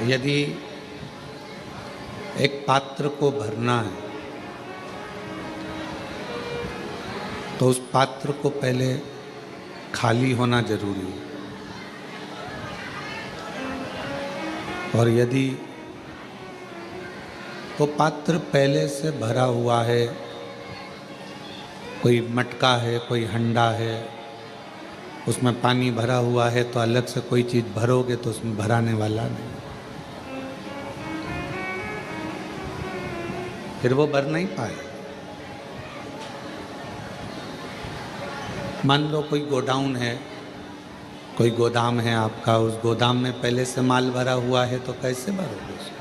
यदि एक पात्र को भरना है तो उस पात्र को पहले खाली होना जरूरी है। और यदि वो पात्र पहले से भरा हुआ है, कोई मटका है, कोई हंडा है, उसमें पानी भरा हुआ है, तो अलग से कोई चीज़ भरोगे तो उसमें भराने वाला नहीं, फिर वो भर नहीं पाए। मान लो कोई गोडाउन है, कोई गोदाम है आपका, उस गोदाम में पहले से माल भरा हुआ है, तो कैसे भरोगे उसको?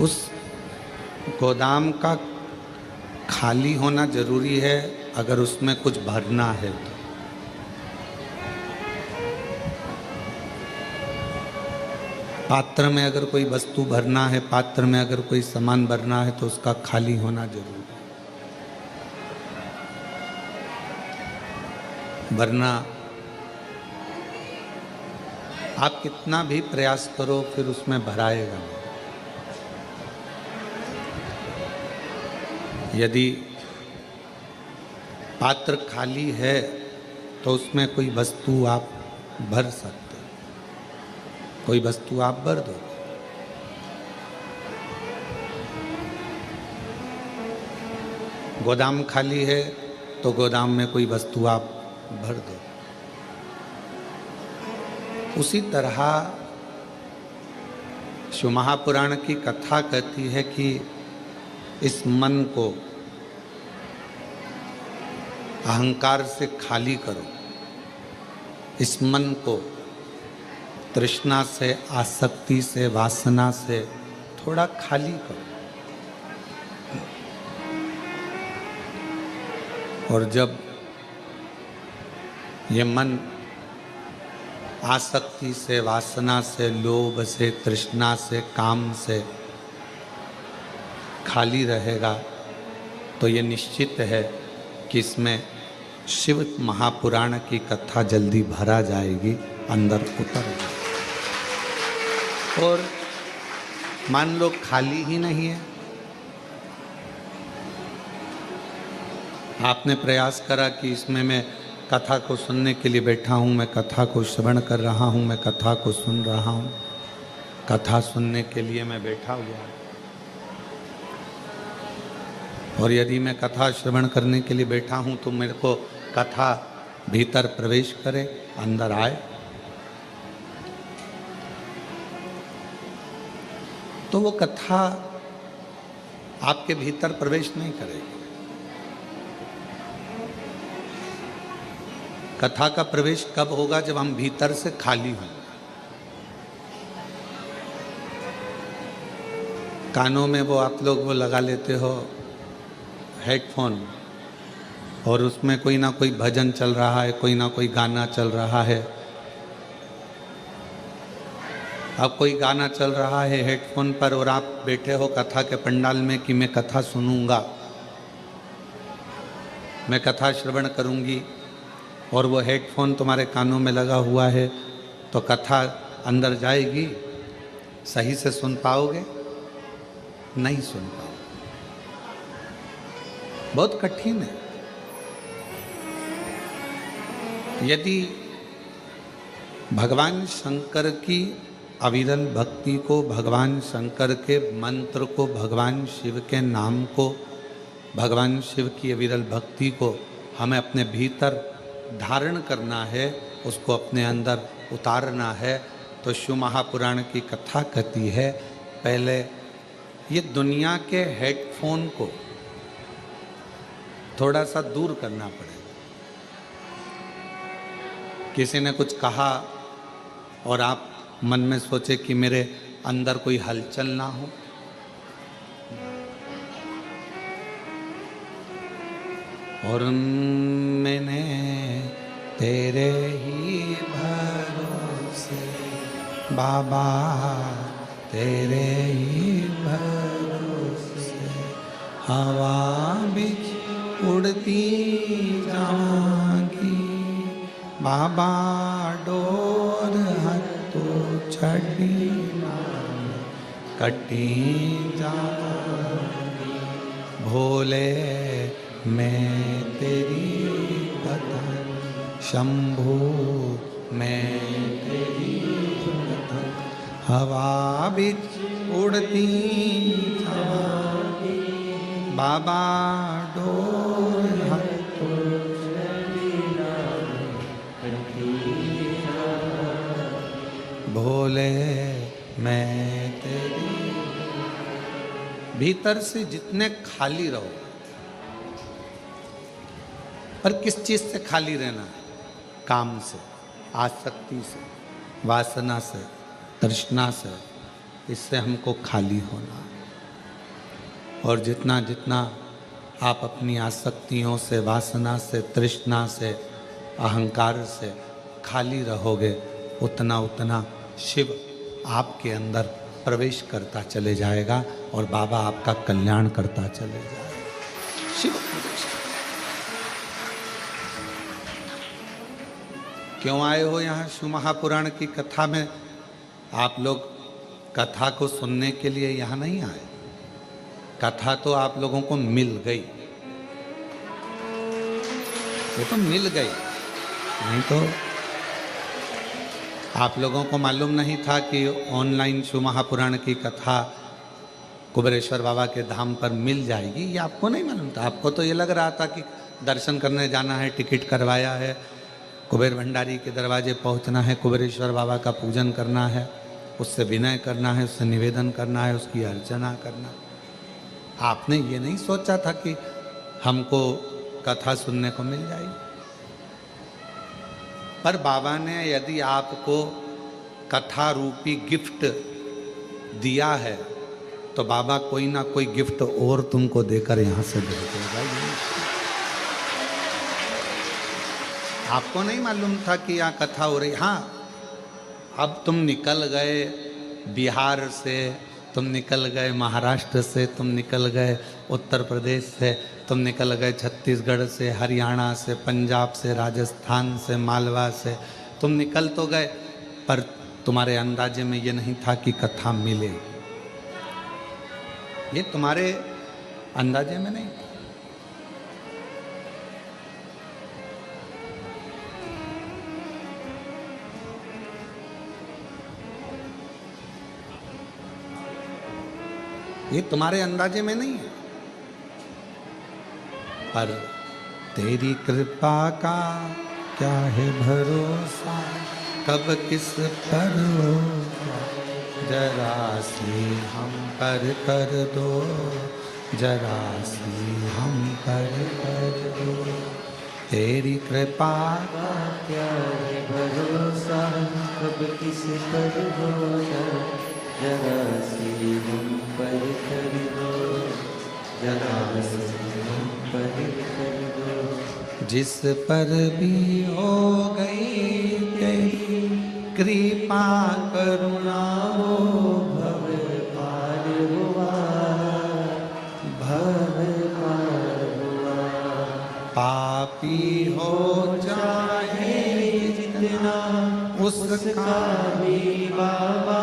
उस गोदाम का खाली होना जरूरी है अगर उसमें कुछ भरना है तो। पात्र में अगर कोई वस्तु भरना है, पात्र में अगर कोई सामान भरना है तो उसका खाली होना जरूरी है। वरना आप कितना भी प्रयास करो फिर उसमें भराएगा नहीं। यदि पात्र खाली है तो उसमें कोई वस्तु आप भर सकते, कोई वस्तु आप भर दो। गोदाम खाली है तो गोदाम में कोई वस्तु आप भर दो। उसी तरह शिव महापुराण की कथा कहती है कि इस मन को अहंकार से खाली करो, इस मन को तृष्णा से, आसक्ति से, वासना से थोड़ा खाली करो। और जब ये मन आसक्ति से, वासना से, लोभ से, तृष्णा से, काम से खाली रहेगा तो ये निश्चित है कि इसमें शिव महापुराण की कथा जल्दी भरा जाएगी, अंदर उतर जाएगी। और मान लो खाली ही नहीं है, आपने प्रयास करा कि इसमें मैं कथा को सुनने के लिए बैठा हूँ, मैं कथा को श्रवण कर रहा हूँ, मैं कथा को सुन रहा हूँ, कथा सुनने के लिए मैं बैठा हुआ हूँ। और यदि मैं कथा श्रवण करने के लिए बैठा हूँ तो मेरे को कथा भीतर प्रवेश करे, अंदर आए, तो वो कथा आपके भीतर प्रवेश नहीं करेगी। कथा का प्रवेश कब होगा? जब हम भीतर से खाली हों। कानों में वो आप लोग वो लगा लेते हो हेडफोन, और उसमें कोई ना कोई भजन चल रहा है, कोई ना कोई गाना चल रहा है। अब कोई गाना चल रहा है हेडफोन पर और आप बैठे हो कथा के पंडाल में कि मैं कथा सुनूंगा, मैं कथा श्रवण करूंगी, और वो हेडफोन तुम्हारे कानों में लगा हुआ है, तो कथा अंदर जाएगी? सही से सुन पाओगे? नहीं सुन पाओगे, बहुत कठिन है। यदि भगवान शंकर की अविरल भक्ति को, भगवान शंकर के मंत्र को, भगवान शिव के नाम को, भगवान शिव की अविरल भक्ति को हमें अपने भीतर धारण करना है, उसको अपने अंदर उतारना है, तो शिव महापुराण की कथा कहती है पहले ये दुनिया के हेडफोन को थोड़ा सा दूर करना पड़ेगा। किसी ने कुछ कहा और आप मन में सोचे कि मेरे अंदर कोई हलचल ना हो, और मैंने तेरे ही भरोसे बाबा, तेरे ही भरोसे हवा भी उड़ती जाऊंगी, बाबा डोर हतो छड़ी कटी जा भोले मैं तेरी कथा शंभू मैं तेरी कथा हवा बिच उड़ती बाबा डोर हतो भोले मैं तेरी। भीतर से जितने खाली रहो, पर किस चीज से खाली रहना है? काम से, आसक्ति से, वासना से, तृष्णा से, इससे हमको खाली होना। और जितना जितना आप अपनी आसक्तियों से, वासना से, तृष्णा से, अहंकार से खाली रहोगे, उतना उतना शिव आपके अंदर प्रवेश करता चले जाएगा और बाबा आपका कल्याण करता चले जाएगा। शिव प्रवेश। क्यों आए हो यहाँ शिव महापुराण की कथा में? आप लोग कथा को सुनने के लिए यहाँ नहीं आए। कथा तो आप लोगों को मिल गई, वो तो मिल गई, नहीं तो आप लोगों को मालूम नहीं था कि ऑनलाइन शिव महापुराण की कथा कुबेरेश्वर बाबा के धाम पर मिल जाएगी। ये आपको नहीं मालूम था। आपको तो ये लग रहा था कि दर्शन करने जाना है, टिकट करवाया है, कुबेर भंडारी के दरवाजे पहुंचना है, कुबेरेश्वर बाबा का पूजन करना है, उससे विनय करना है, उससे निवेदन करना है, उसकी अर्चना करना। आपने ये नहीं सोचा था कि हमको कथा सुनने को मिल जाएगी। पर बाबा ने यदि आपको कथा रूपी गिफ्ट दिया है तो बाबा कोई ना कोई गिफ्ट और तुमको देकर यहाँ से भेज देगा। आपको नहीं मालूम था कि यहाँ कथा हो रही। हाँ, अब तुम निकल गए बिहार से, तुम निकल गए महाराष्ट्र से, तुम निकल गए उत्तर प्रदेश से, तुम निकल गए छत्तीसगढ़ से, हरियाणा से, पंजाब से, राजस्थान से, मालवा से, तुम निकल तो गए, पर तुम्हारे अंदाजे में ये नहीं था कि कथा मिले। ये तुम्हारे अंदाजे में नहीं। ये तुम्हारे अंदाजे में नहीं है। पर तेरी कृपा का क्या है भरोसा, कब किस पर होगा, जरा सी हम पर कर दो, जरा सी हम पर कर दो। तेरी कृपा का क्या है भरोसा, कब किस पर होगा, जरा सी हम पर कर दो, जरा सी हम पर कर दो। जिस पर भी हो गई तेरी कृपा करुणा, वो भव पार हुआ, भव पार हुआ। पापी हो चाहे जितना उसका भी बाबा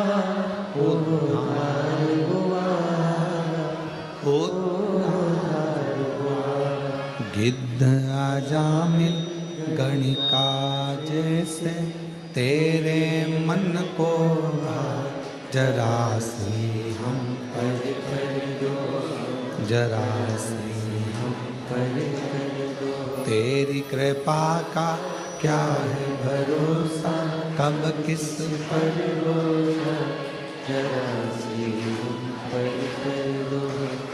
उद्धार हुआ, उद्धार हुआ। गिद्ध आजामिल गणिका जैसे तेरे मन को जरा सी हम पर कर दो, जरा सी हम पर कर दो। तेरी कृपा का क्या है भरोसा, कब किस पर होगा, जरा सी हम पर कर दो।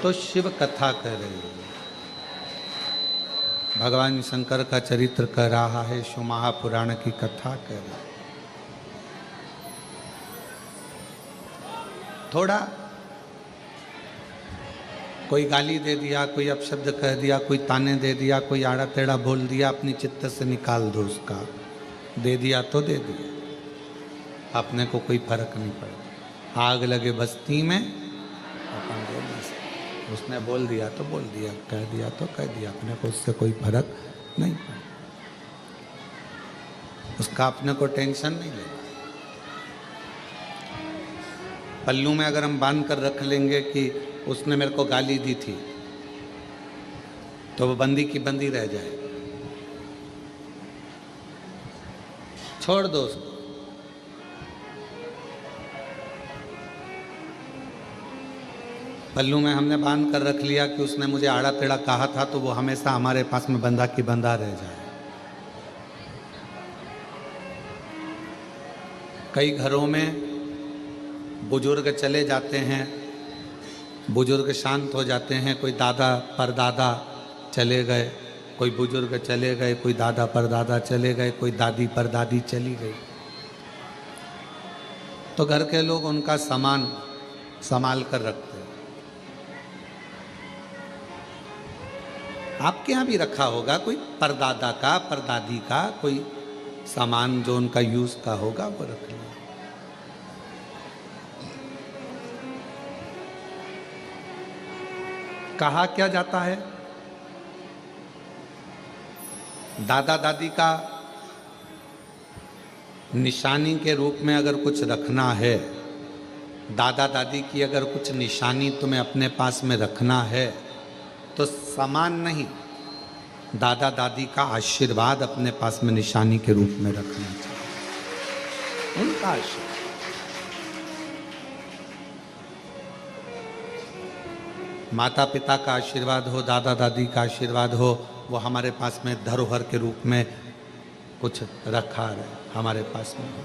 तो शिव कथा कर रही है, भगवान शंकर का चरित्र कर रहा है, शिव महापुराण की कथा कर रहा है। थोड़ा कोई गाली दे दिया, कोई अपशब्द कह दिया, कोई ताने दे दिया, कोई आड़ा टेढ़ा बोल दिया, अपनी चित्त से निकाल दो उसका। दे दिया तो दे दिया, अपने को कोई फर्क नहीं पड़ा। आग लगे बस्ती में अपन बोल नहीं सकते। उसने बोल दिया तो बोल दिया, कह दिया तो कह दिया, अपने को उससे कोई फर्क नहीं पड़ा। उसका अपने को टेंशन नहीं लेना। पल्लू में अगर हम बांध कर रख लेंगे कि उसने मेरे को गाली दी थी, तो वो बंदी की बंदी रह जाए। छोड़ दो उसको। पल्लू में हमने बांध कर रख लिया कि उसने मुझे आड़ा टेढ़ा कहा था, तो वो हमेशा हमारे पास में बंधा की बंधा रह जाए। कई घरों में बुजुर्ग चले जाते हैं, बुजुर्ग शांत हो जाते हैं, कोई दादा परदादा चले गए, कोई बुजुर्ग चले गए, कोई दादा परदादा चले गए, कोई दादी परदादी चली गई, तो घर के लोग उनका सामान संभाल कर रखते हैं। आपके यहाँ भी रखा होगा कोई परदादा का, परदादी का कोई सामान जो उनका यूज का होगा, वो रख लिया। कहा क्या जाता है, दादा दादी का निशानी के रूप में अगर कुछ रखना है, दादा दादी की अगर कुछ निशानी तुम्हें अपने पास में रखना है, तो सामान नहीं, दादा दादी का आशीर्वाद अपने पास में निशानी के रूप में रखना चाहिए, उनका आशीर्वाद। माता पिता का आशीर्वाद हो, दादा दादी का आशीर्वाद हो, वो हमारे पास में धरोहर के रूप में कुछ रखा है, हमारे पास में हो।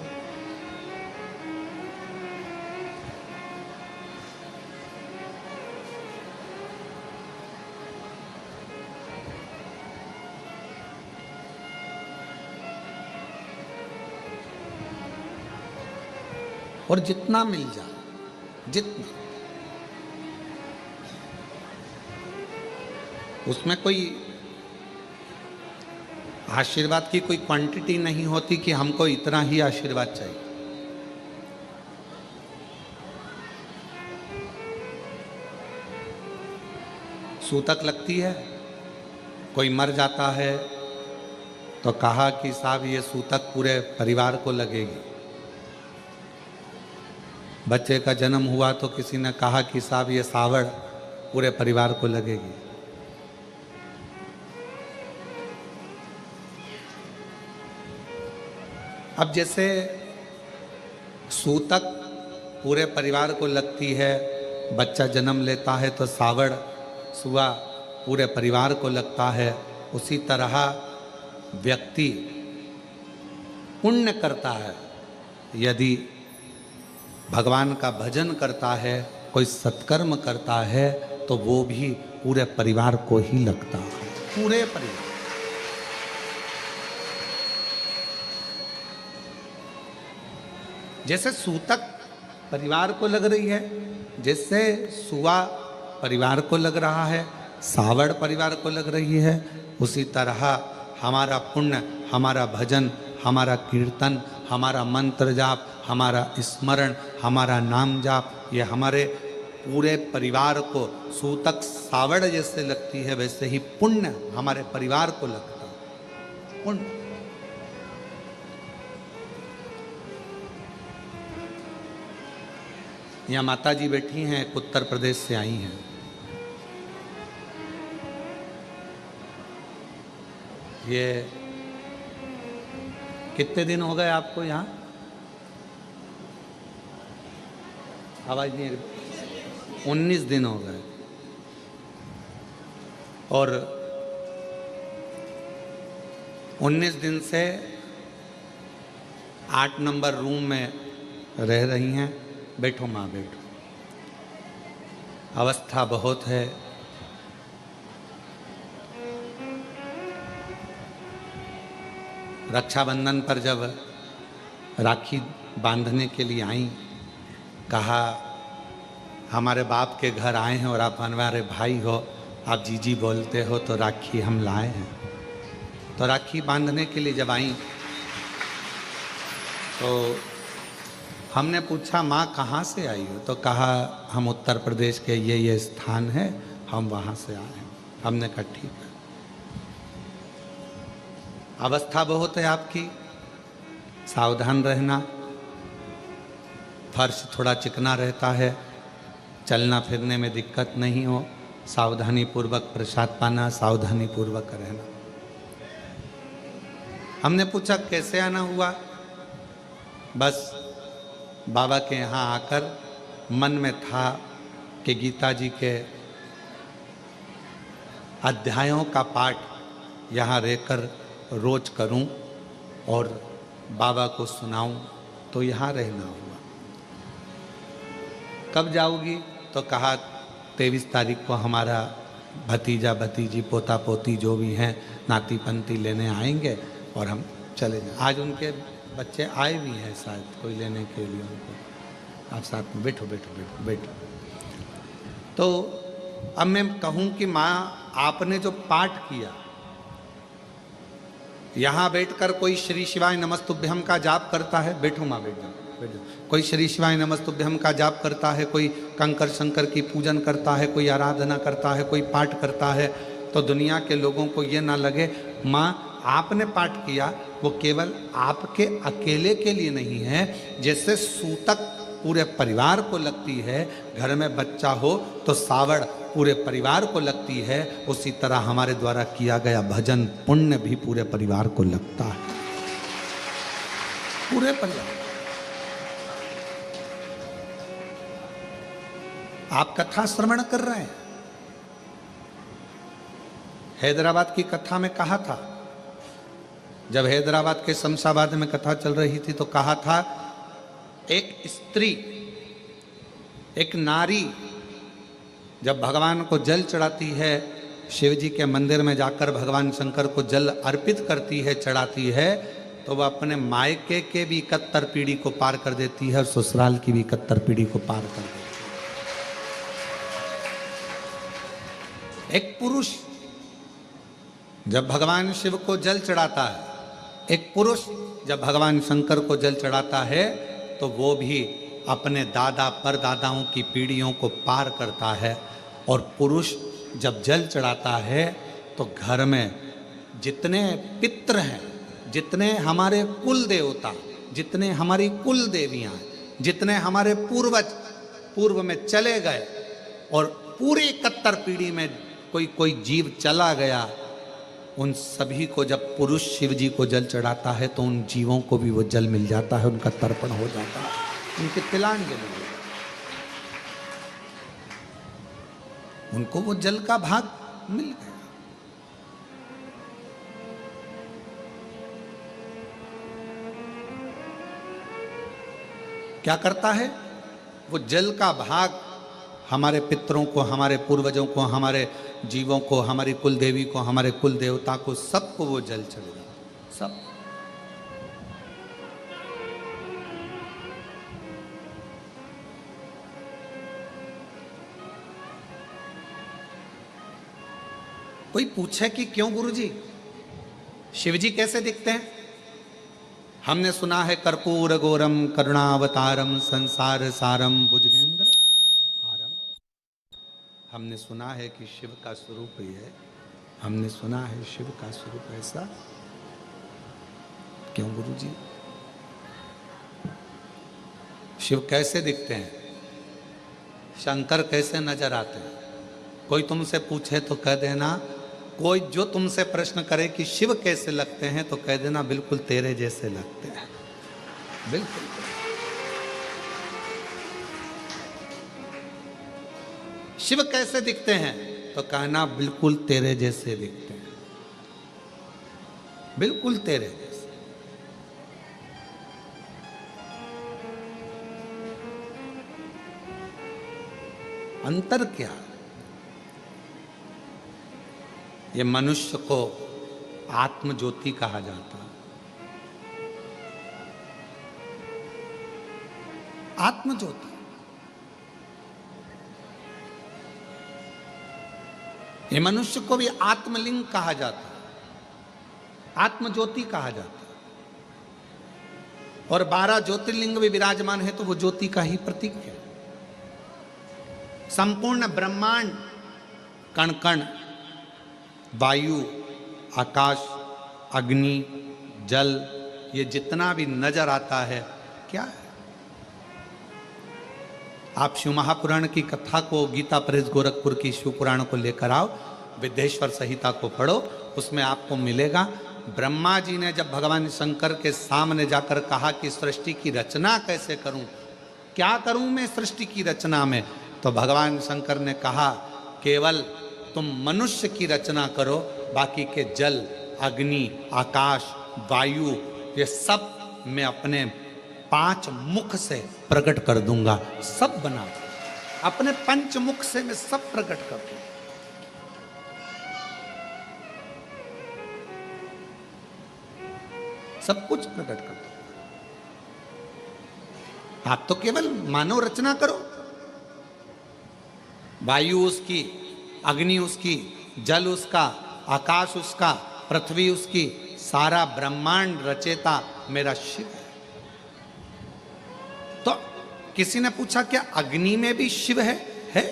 और जितना मिल जाए, जितना, उसमें कोई आशीर्वाद की कोई क्वांटिटी नहीं होती कि हमको इतना ही आशीर्वाद चाहिए। सूतक लगती है, कोई मर जाता है तो कहा कि साहब ये सूतक पूरे परिवार को लगेगी। बच्चे का जन्म हुआ तो किसी ने कहा कि साहब ये सावड़ पूरे परिवार को लगेगी। अब जैसे सूतक पूरे परिवार को लगती है, बच्चा जन्म लेता है तो सावड़ सुआ पूरे परिवार को लगता है, उसी तरह व्यक्ति पुण्य करता है, यदि भगवान का भजन करता है, कोई सत्कर्म करता है, तो वो भी पूरे परिवार को ही लगता है, पूरे परिवार। जैसे सूतक परिवार को लग रही है, जैसे सुआ परिवार को लग रहा है, सावड़ परिवार को लग रही है, उसी तरह हमारा पुण्य, हमारा भजन, हमारा कीर्तन, हमारा मंत्र जाप, हमारा स्मरण, हमारा नाम जाप, ये हमारे पूरे परिवार को सूतक सावड़ जैसे लगती है, वैसे ही पुण्य हमारे परिवार को लगता है, पुण्य। यहाँ माता जी बैठी हैं, उत्तर प्रदेश से आई हैं। ये कितने दिन हो गए आपको यहाँ? आवाज नहीं, 19 दिन हो गए। और 19 दिन से 8 नंबर रूम में रह रही हैं। बैठो माँ, बैठो। अवस्था बहुत है, रक्षाबंधन पर जब राखी बांधने के लिए आई, कहा हमारे बाप के घर आए हैं और आप हमारे भाई हो, आप जीजी बोलते हो, तो राखी हम लाए हैं। तो राखी बांधने के लिए जब आई तो हमने पूछा माँ कहाँ से आई हो? तो कहा हम उत्तर प्रदेश के ये स्थान है, हम वहाँ से आए हैं। हमने कहा ठीक है। अवस्था बहुत है आपकी, सावधान रहना। फर्श थोड़ा चिकना रहता है, चलना फिरने में दिक्कत नहीं हो, सावधानी पूर्वक प्रसाद पाना, सावधानी पूर्वक रहना। हमने पूछा कैसे आना हुआ? बस बाबा के यहाँ आकर मन में था कि गीता जी के अध्यायों का पाठ यहाँ रहकर रोज करूं और बाबा को सुनाऊं, तो यहाँ रहना हुआ। कब जाओगी? तो कहा 23 तारीख को हमारा भतीजा भतीजी पोता पोती जो भी हैं नाती पंती लेने आएंगे और हम चले जाएं। आज उनके बच्चे आए भी हैं शायद कोई लेने के लिए उनको। आप साथ में बैठो बैठो बैठो बैठो। तो अब मैं कहूँ कि माँ आपने जो पाठ किया, यहाँ बैठकर कोई श्री शिवाय नमस्तुभ्यम का जाप करता है? बैठो माँ, बैठ जाओ बैठ जाओ। कोई श्री शिवाय नमस्तुभ्यम का जाप करता है, कोई कंकर शंकर की पूजन करता है, कोई आराधना करता है, कोई पाठ करता है, तो दुनिया के लोगों को ये ना लगे माँ आपने पाठ किया वो केवल आपके अकेले के लिए नहीं है। जैसे सूतक पूरे परिवार को लगती है, घर में बच्चा हो तो सावड़ पूरे परिवार को लगती है, उसी तरह हमारे द्वारा किया गया भजन पुण्य भी पूरे परिवार को लगता है, पूरे परिवार। आप कथा श्रवण कर रहे हैं। हैदराबाद की कथा में कहा था, जब हैदराबाद के शमशाबाद में कथा चल रही थी तो कहा था एक स्त्री, एक नारी जब भगवान को जल चढ़ाती है, शिव जी के मंदिर में जाकर भगवान शंकर को जल अर्पित करती है, चढ़ाती है, तो वह अपने मायके के भी 71 पीढ़ी को पार कर देती है और ससुराल की भी 71 पीढ़ी को पार कर देती है। एक पुरुष जब भगवान शिव को जल चढ़ाता है, एक पुरुष जब भगवान शंकर को जल चढ़ाता है, तो वो भी अपने दादा परदादाओं की पीढ़ियों को पार करता है। और पुरुष जब जल चढ़ाता है तो घर में जितने पितृ हैं, जितने हमारे कुल देवता, जितने हमारी कुल देवियां, जितने हमारे पूर्वज पूर्व में चले गए और पूरी 71 पीढ़ी में कोई जीव चला गया, उन सभी को जब पुरुष शिव जी को जल चढ़ाता है तो उन जीवों को भी वो जल मिल जाता है, उनका तर्पण हो जाता है, उनके तिलांजलि, उनको वो जल का भाग मिल गया। क्या करता है वो जल का भाग? हमारे पितरों को, हमारे पूर्वजों को, हमारे जीवों को, हमारी कुल देवी को, हमारे कुल देवता को, सबको वो जल चढ़ेगा, सब। कोई पूछे कि क्यों गुरुजी शिवजी कैसे दिखते हैं? हमने सुना है कर्पूर गौरम करुणावतारम संसार सारम भुजगेंद्र हारम। हमने सुना है कि शिव का स्वरूप ही है, हमने सुना है शिव का स्वरूप ऐसा। क्यों गुरुजी? शिव कैसे दिखते हैं? शंकर कैसे नजर आते हैं? कोई तुमसे पूछे तो कह देना, कोई जो तुमसे प्रश्न करे कि शिव कैसे लगते हैं तो कह देना बिल्कुल तेरे जैसे लगते हैं, बिल्कुल। शिव कैसे दिखते हैं तो कहना बिल्कुल तेरे जैसे दिखते हैं, बिल्कुल तेरे जैसे। अंतर क्या? ये मनुष्य को आत्म ज्योति कहा जाता है। आत्म ज्योति, ये मनुष्य को भी आत्मलिंग कहा जाता है, आत्म ज्योति कहा जाता है। और 12 ज्योतिर्लिंग भी विराजमान है तो वो ज्योति का ही प्रतीक है। संपूर्ण ब्रह्मांड, कण कण, वायु, आकाश, अग्नि, जल, ये जितना भी नजर आता है क्या है? आप शिव महापुराण की कथा को, गीता प्रेस गोरखपुर की शिव पुराण को लेकर आओ, विद्येश्वर संहिता को पढ़ो, उसमें आपको मिलेगा। ब्रह्मा जी ने जब भगवान शंकर के सामने जाकर कहा कि सृष्टि की रचना कैसे करूं, क्या करूं मैं सृष्टि की रचना में, तो भगवान शंकर ने कहा केवल तुम मनुष्य की रचना करो, बाकी के जल, अग्नि, आकाश, वायु, ये सब मैं अपने 5 मुख से प्रकट कर दूंगा, सब बना दूंगा। अपने 5 मुख से मैं सब प्रकट कर दूंगा। सब कुछ प्रकट कर दूंगा। आप तो केवल मानव रचना करो, वायु उसकी, अग्नि उसकी, जल उसका, आकाश उसका, पृथ्वी उसकी, सारा ब्रह्मांड रचेता मेरा शिव है। तो किसी ने पूछा क्या अग्नि में भी शिव है? है।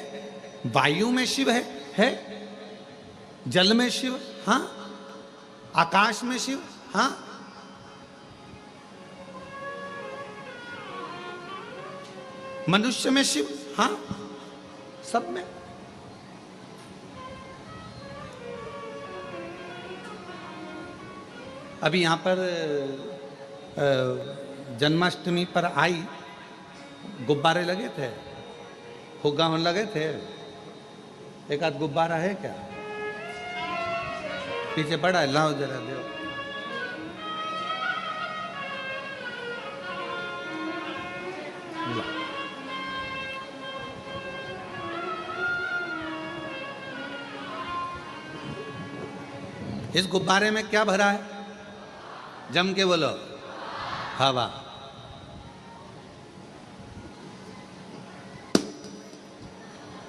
वायु में शिव है। जल में शिव, हाँ। आकाश में शिव, हाँ। मनुष्य में शिव, हाँ। सब में। अभी यहां पर जन्माष्टमी पर आई, गुब्बारे लगे थे, फुग्गा लगे थे। एक आध गुब्बारा है क्या? पीछे पड़ा है, लाओ जरा दो। इस गुब्बारे में क्या भरा है? जम के बोलो। हवा।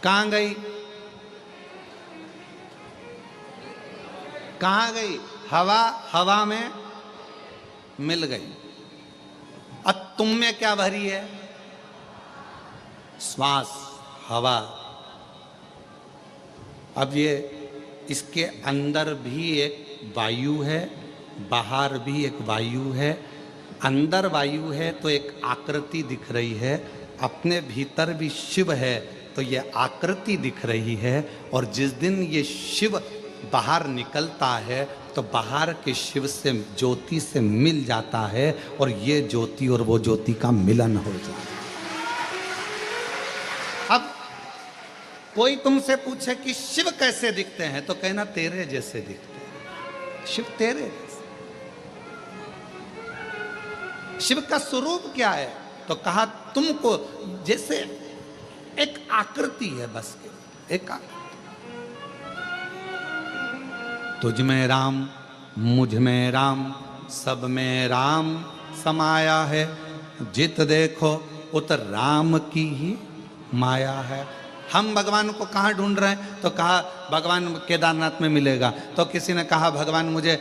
कहां गई? कहां गई? हवा हवा में मिल गई। अब तुम में क्या भरी है? श्वास, हवा। अब ये इसके अंदर भी एक वायु है, बाहर भी एक वायु है। अंदर वायु है तो एक आकृति दिख रही है, अपने भीतर भी शिव है तो ये आकृति दिख रही है। और जिस दिन ये शिव बाहर निकलता है तो बाहर के शिव से, ज्योति से मिल जाता है, और ये ज्योति और वो ज्योति का मिलन हो जाता है। अब कोई तुमसे पूछे कि शिव कैसे दिखते हैं, तो कहना तेरे जैसे दिखते हैं। शिव तेरे जैसे। शिव का स्वरूप क्या है? तो कहा तुमको जैसे एक आकृति है, बस एक आकृति। तुझ में राम, मुझ में राम, सब में राम समाया है। जित देखो उत राम की ही माया है। हम भगवान को कहाँ ढूंढ रहे हैं? तो कहा भगवान केदारनाथ में मिलेगा, तो किसी ने कहा भगवान मुझे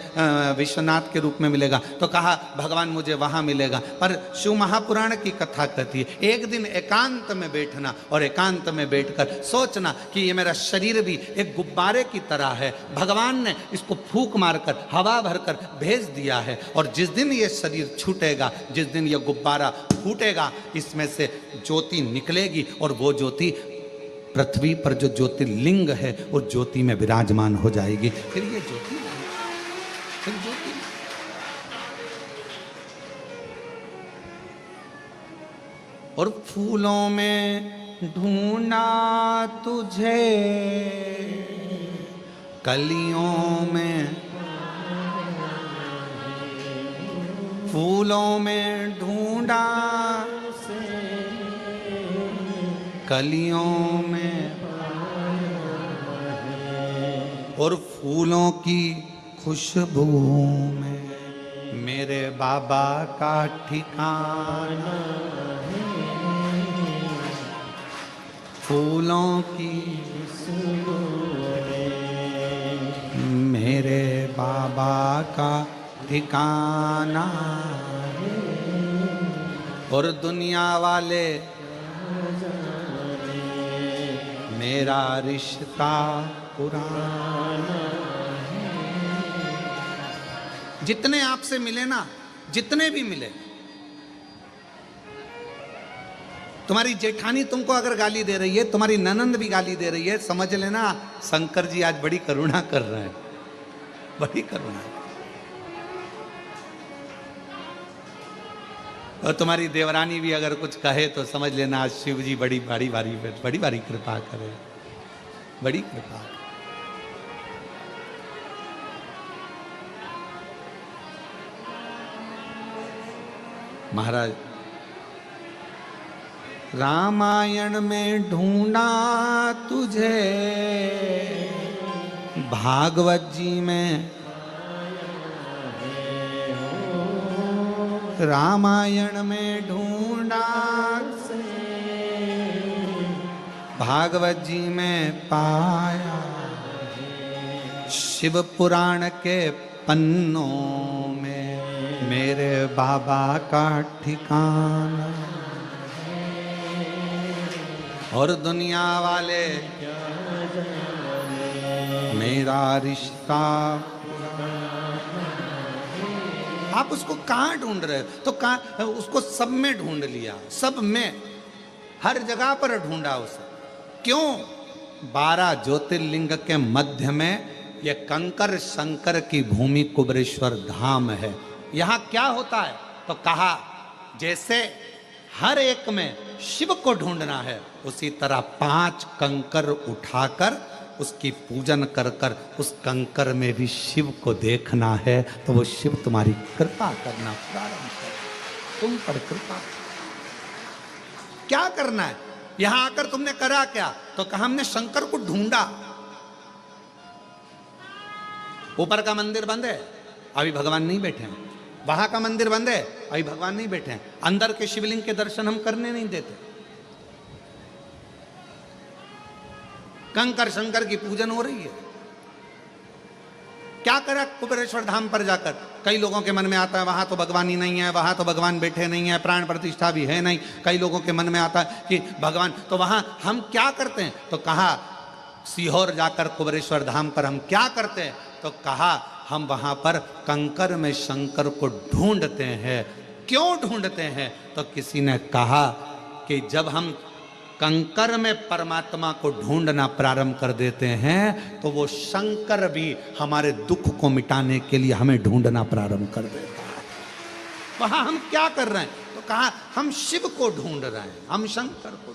विश्वनाथ के रूप में मिलेगा, तो कहा भगवान मुझे वहाँ मिलेगा। पर शिव महापुराण की कथा कहती है एक दिन एकांत में बैठना और एकांत में बैठकर सोचना कि ये मेरा शरीर भी एक गुब्बारे की तरह है। भगवान ने इसको फूंक मारकर, हवा भरकर भेज दिया है, और जिस दिन ये शरीर छूटेगा, जिस दिन ये गुब्बारा फूटेगा, इसमें से ज्योति निकलेगी, और वो ज्योति पृथ्वी पर जो ज्योतिर्लिंग है वो ज्योति में विराजमान हो जाएगी। फिर ये ज्योति, फिर ज्योति। और फूलों में ढूंढा तुझे, कलियों में, फूलों में ढूंढा, कलियों में, और फूलों की खुशबू में मेरे बाबा का ठिकाना है। फूलों की खुशबू में मेरे बाबा का ठिकाना है। और दुनिया वाले मेरा रिश्ता पुराना है। जितने आपसे मिले ना, जितने भी मिले। तुम्हारी जेठानी तुमको अगर गाली दे रही है, तुम्हारी ननंद भी गाली दे रही है, समझ लेना शंकर जी आज बड़ी करुणा कर रहे हैं, बड़ी करुणा। और तुम्हारी देवरानी भी अगर कुछ कहे तो समझ लेना आज शिव जी बड़ी बड़ी कृपा करे, बड़ी कृपा। महाराज रामायण में ढूंढा तुझे, भागवत जी में रामायण में ढूंढा, भागवत जी में पाया, शिव पुराण के पन्नों में मेरे बाबा का ठिकाना। और दुनिया वाले मेरा रिश्ता। आप उसको कहाँ ढूंढ रहे हो? तो कहाँ, उसको सब में ढूंढ लिया, सब में, हर जगह पर ढूंढा उसे। क्यों? 12 ज्योतिर्लिंग के मध्य में ये कंकर शंकर की भूमि कुबरेश्वर धाम है। यहाँ क्या होता है? तो कहा जैसे हर एक में शिव को ढूंढना है, उसी तरह 5 कंकर उठाकर उसकी पूजन कर कर उस कंकर में भी शिव को देखना है, तो वो शिव तुम्हारी कृपा करना प्रारंभ कर, तुम पर कृपा। क्या करना है? यहां आकर तुमने करा क्या? तो कहा हमने शंकर को ढूंढा। ऊपर का मंदिर बंद है, अभी भगवान नहीं बैठे हैं। वहां का मंदिर बंद है, अभी भगवान नहीं बैठे हैं। अंदर के शिवलिंग के दर्शन हम करने नहीं देते। कंकर शंकर की पूजन हो रही है। क्या करा कुबेरेश्वर धाम पर जाकर? कई लोगों के मन में आता है वहां तो भगवान ही नहीं है, वहां तो भगवान बैठे नहीं है, प्राण प्रतिष्ठा भी है नहीं। कई लोगों के मन में आता है कि भगवान, तो वहां हम क्या करते हैं? तो कहा सीहोर जाकर कुबेरेश्वर धाम पर हम क्या करते हैं? तो कहा हम वहां पर कंकर में शंकर को ढूंढते हैं। क्यों ढूंढते हैं? तो किसी ने कहा कि जब हम कंकर में परमात्मा को ढूंढना प्रारंभ कर देते हैं तो वो शंकर भी हमारे दुख को मिटाने के लिए हमें ढूंढना प्रारंभ कर देता है। वहां हम क्या कर रहे हैं? तो कहा हम शिव को ढूंढ रहे हैं, हम शंकर को।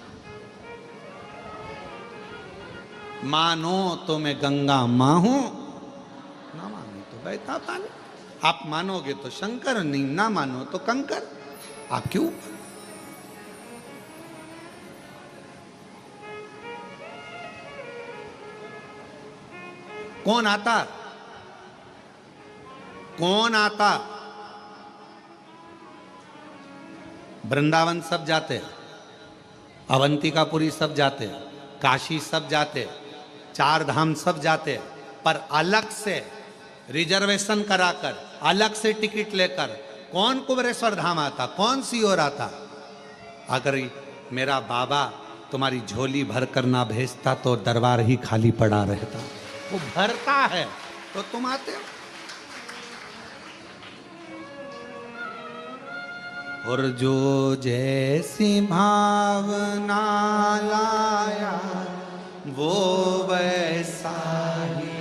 मानो तो मैं गंगा मां हूं, ना मानो तो बहता पानी। आप मानोगे तो शंकर, नहीं ना मानो तो कंकर। आप क्यों? कौन आता? कौन आता? वृंदावन सब जाते हैं, अवंतिकापुरी सब जाते हैं, काशी सब जाते हैं, 4 धाम सब जाते हैं, पर अलग से रिजर्वेशन कराकर, अलग से टिकट लेकर कौन कुबेरेश्वर धाम आता? कौन सीहोर आता? अगर मेरा बाबा तुम्हारी झोली भर कर ना भेजता तो दरबार ही खाली पड़ा रहता। वो भरता है तो तुम आते हो। और जो जैसी भावना लाया वो वैसा ही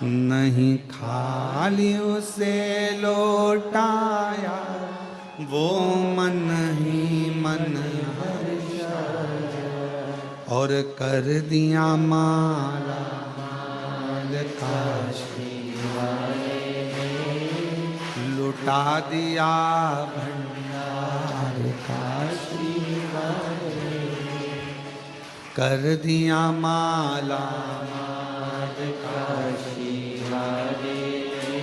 नहीं, खाली उसे लौटाया वो मन ही मन और कर दिया माला माल काशी वाले ने, लुटा दिया भंडार काशी वाले, कर दिया माला माल काशी वाले ने,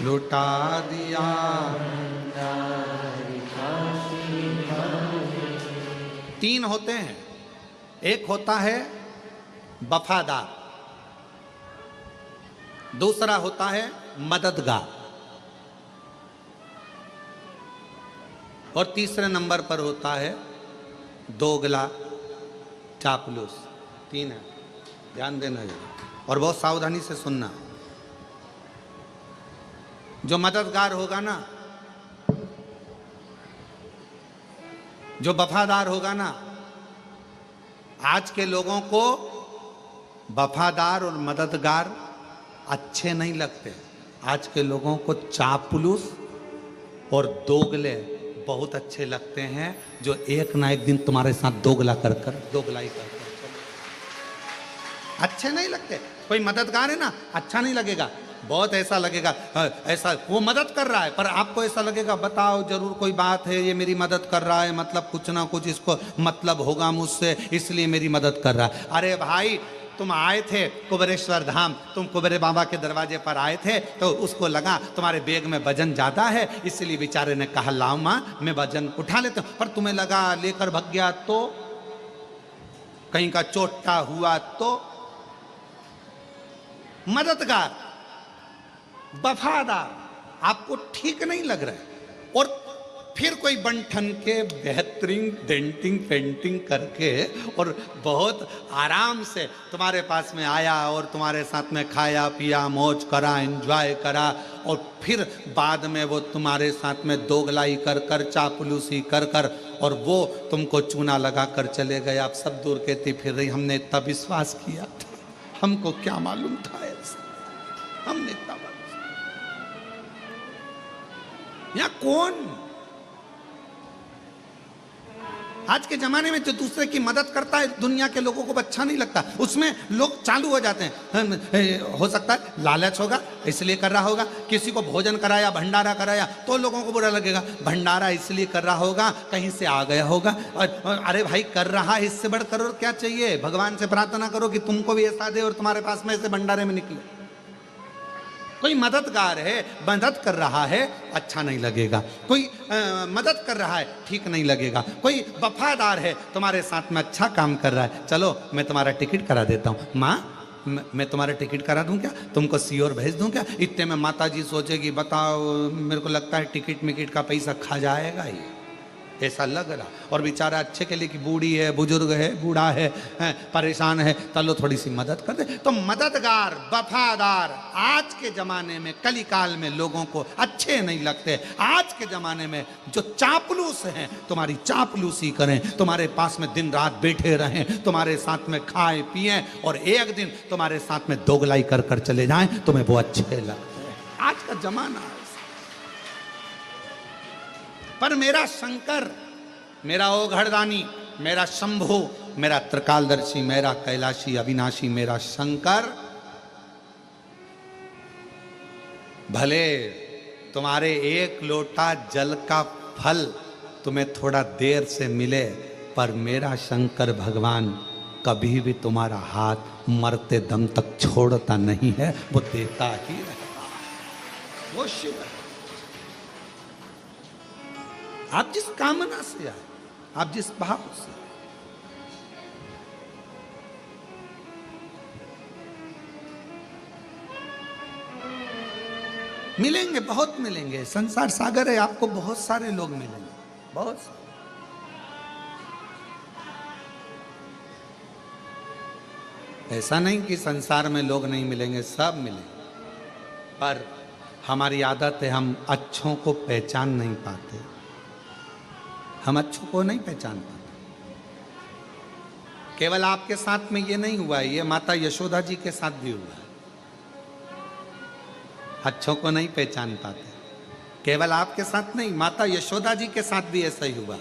लुटा दिया भंडार काशी वाले। 3 होते हैं। एक होता है वफादार, दूसरा होता है मददगार, और तीसरे नंबर पर होता है दोगला चापलूस। 3 है, ध्यान देना जरा और बहुत सावधानी से सुनना। जो मददगार होगा ना, जो वफादार होगा ना, आज के लोगों को वफादार और मददगार अच्छे नहीं लगते। आज के लोगों को चापलूस और दोगले बहुत अच्छे लगते हैं, जो एक ना एक दिन तुम्हारे साथ दोगलाई कर कर अच्छे नहीं लगते। कोई मददगार है ना, अच्छा नहीं लगेगा, बहुत ऐसा लगेगा ऐसा वो मदद कर रहा है, पर आपको ऐसा लगेगा बताओ जरूर कोई बात है, ये मेरी मदद कर रहा है, मतलब कुछ ना कुछ इसको मतलब होगा मुझसे, इसलिए मेरी मदद कर रहा है। अरे भाई तुम आए थे कुबेरेश्वर धाम, तुम कुबेरे बाबा के दरवाजे पर आए थे, तो उसको लगा तुम्हारे बैग में वजन ज्यादा है, इसलिए बेचारे ने कहा लाओ माँ मैं वजन उठा लेता हूं, पर तुम्हें लगा लेकर भाग गया तो कहीं का चोटा हुआ तो। मददगार वफादार आपको ठीक नहीं लग रहा है, और फिर कोई बंठन के बेहतरीन डेंटिंग पेंटिंग करके और बहुत आराम से तुम्हारे पास में आया और तुम्हारे साथ में खाया पिया मौज करा एंजॉय करा, और फिर बाद में वो तुम्हारे साथ में दोगलाई कर कर चापलूसी कर कर और वो तुमको चूना लगा कर चले गए। आप सब दूर कहती फिर रही हमने इतना विश्वास किया था, हमको क्या मालूम था ऐसा, हमने इतना या कौन। आज के जमाने में जो दूसरे की मदद करता है दुनिया के लोगों को अच्छा नहीं लगता, उसमें लोग चालू हो जाते हैं। हो सकता है लालच होगा इसलिए कर रहा होगा, किसी को भोजन कराया भंडारा कराया तो लोगों को बुरा लगेगा, भंडारा इसलिए कर रहा होगा कहीं से आ गया होगा, और अरे भाई कर रहा है इससे बढ़कर और क्या चाहिए। भगवान से प्रार्थना करो कि तुमको भी ऐसा दे और तुम्हारे पास में ऐसे भंडारे में निकले। कोई मददगार है मदद कर रहा है अच्छा नहीं लगेगा, कोई मदद कर रहा है ठीक नहीं लगेगा, कोई वफादार है तुम्हारे साथ में अच्छा काम कर रहा है, चलो मैं तुम्हारा टिकट करा देता हूँ माँ, मैं तुम्हारा टिकट करा दूं क्या, तुमको सीओर भेज दूं क्या। इतने में माता जी सोचेगी बताओ मेरे को लगता है टिकट मिकट का पैसा खा जाएगा ये, ऐसा लग रहा। और बेचारा अच्छे के लिए कि बूढ़ी है बुजुर्ग है बूढ़ा है, परेशान है, चलो थोड़ी सी मदद कर दे। तो मददगार वफादार आज के जमाने में कलिकाल में लोगों को अच्छे नहीं लगते। आज के जमाने में जो चापलूस हैं तुम्हारी चापलूसी करें, तुम्हारे पास में दिन रात बैठे रहें, तुम्हारे साथ में खाए पिए और एक दिन तुम्हारे साथ में दोगलाई कर कर चले जाएं, तुम्हें वो अच्छे लगते हैं। आज का जमाना है। पर मेरा शंकर, मेरा ओघड़दानी, मेरा शंभु, मेरा त्रिकालदर्शी, मेरा कैलाशी अविनाशी, मेरा शंकर भले तुम्हारे एक लोटा जल का फल तुम्हें थोड़ा देर से मिले, पर मेरा शंकर भगवान कभी भी तुम्हारा हाथ मरते दम तक छोड़ता नहीं है, वो देता ही रहता है। वो शिव है। आप जिस कामना से आए, आप जिस भाव से, मिलेंगे बहुत मिलेंगे, संसार सागर है, आपको बहुत सारे लोग मिलेंगे, बहुत सारे। ऐसा नहीं कि संसार में लोग नहीं मिलेंगे, सब मिलेंगे, पर हमारी आदत है हम अच्छों को पहचान नहीं पाते, हम अच्छों को नहीं पहचान पाते। केवल आपके साथ में ये नहीं हुआ, ये माता यशोदा जी के साथ भी हुआ। अच्छों को नहीं पहचान पाते, केवल आपके साथ नहीं, माता यशोदा जी के साथ भी ऐसा ही हुआ।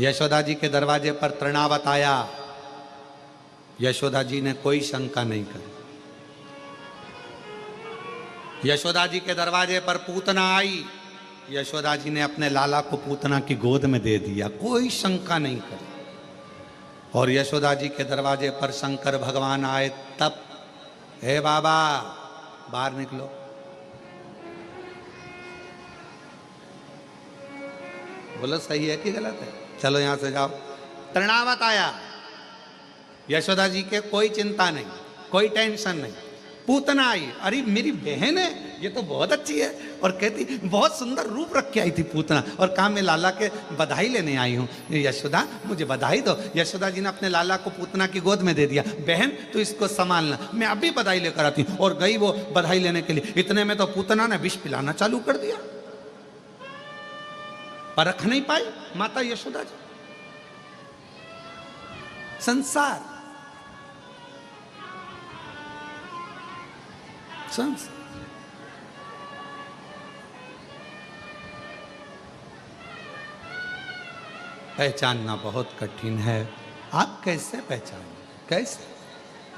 यशोदा जी के दरवाजे पर तृणावत आया, यशोदा जी ने कोई शंका नहीं करी। यशोदा जी के दरवाजे पर पूतना आई, यशोदा जी ने अपने लाला को पूतना की गोद में दे दिया, कोई शंका नहीं करी। और यशोदा जी के दरवाजे पर शंकर भगवान आए तब, हे बाबा बाहर निकलो। बोलो सही है कि गलत है, चलो यहां से जाओ। तृणावत आया, यशोदा जी के कोई चिंता नहीं, कोई टेंशन नहीं, पूतना आई, अरे मेरी बहन है, ये तो बहुत अच्छी है। और कहती बहुत सुंदर रूप रख के आई थी पूतना, और कहा मैं लाला के बधाई लेने आई हूँ, यशोदा मुझे बधाई दो। यशोदा जी ने अपने लाला को पूतना की गोद में दे दिया, बहन तू इसको संभालना, मैं अभी बधाई लेकर आती हूँ। और गई वो बधाई लेने के लिए, इतने में तो पूतना ने विष पिलाना चालू कर दिया। परख नहीं पाई माता यशोदा जी। संसार पहचानना बहुत कठिन है। आप कैसे पहचानें, कैसे?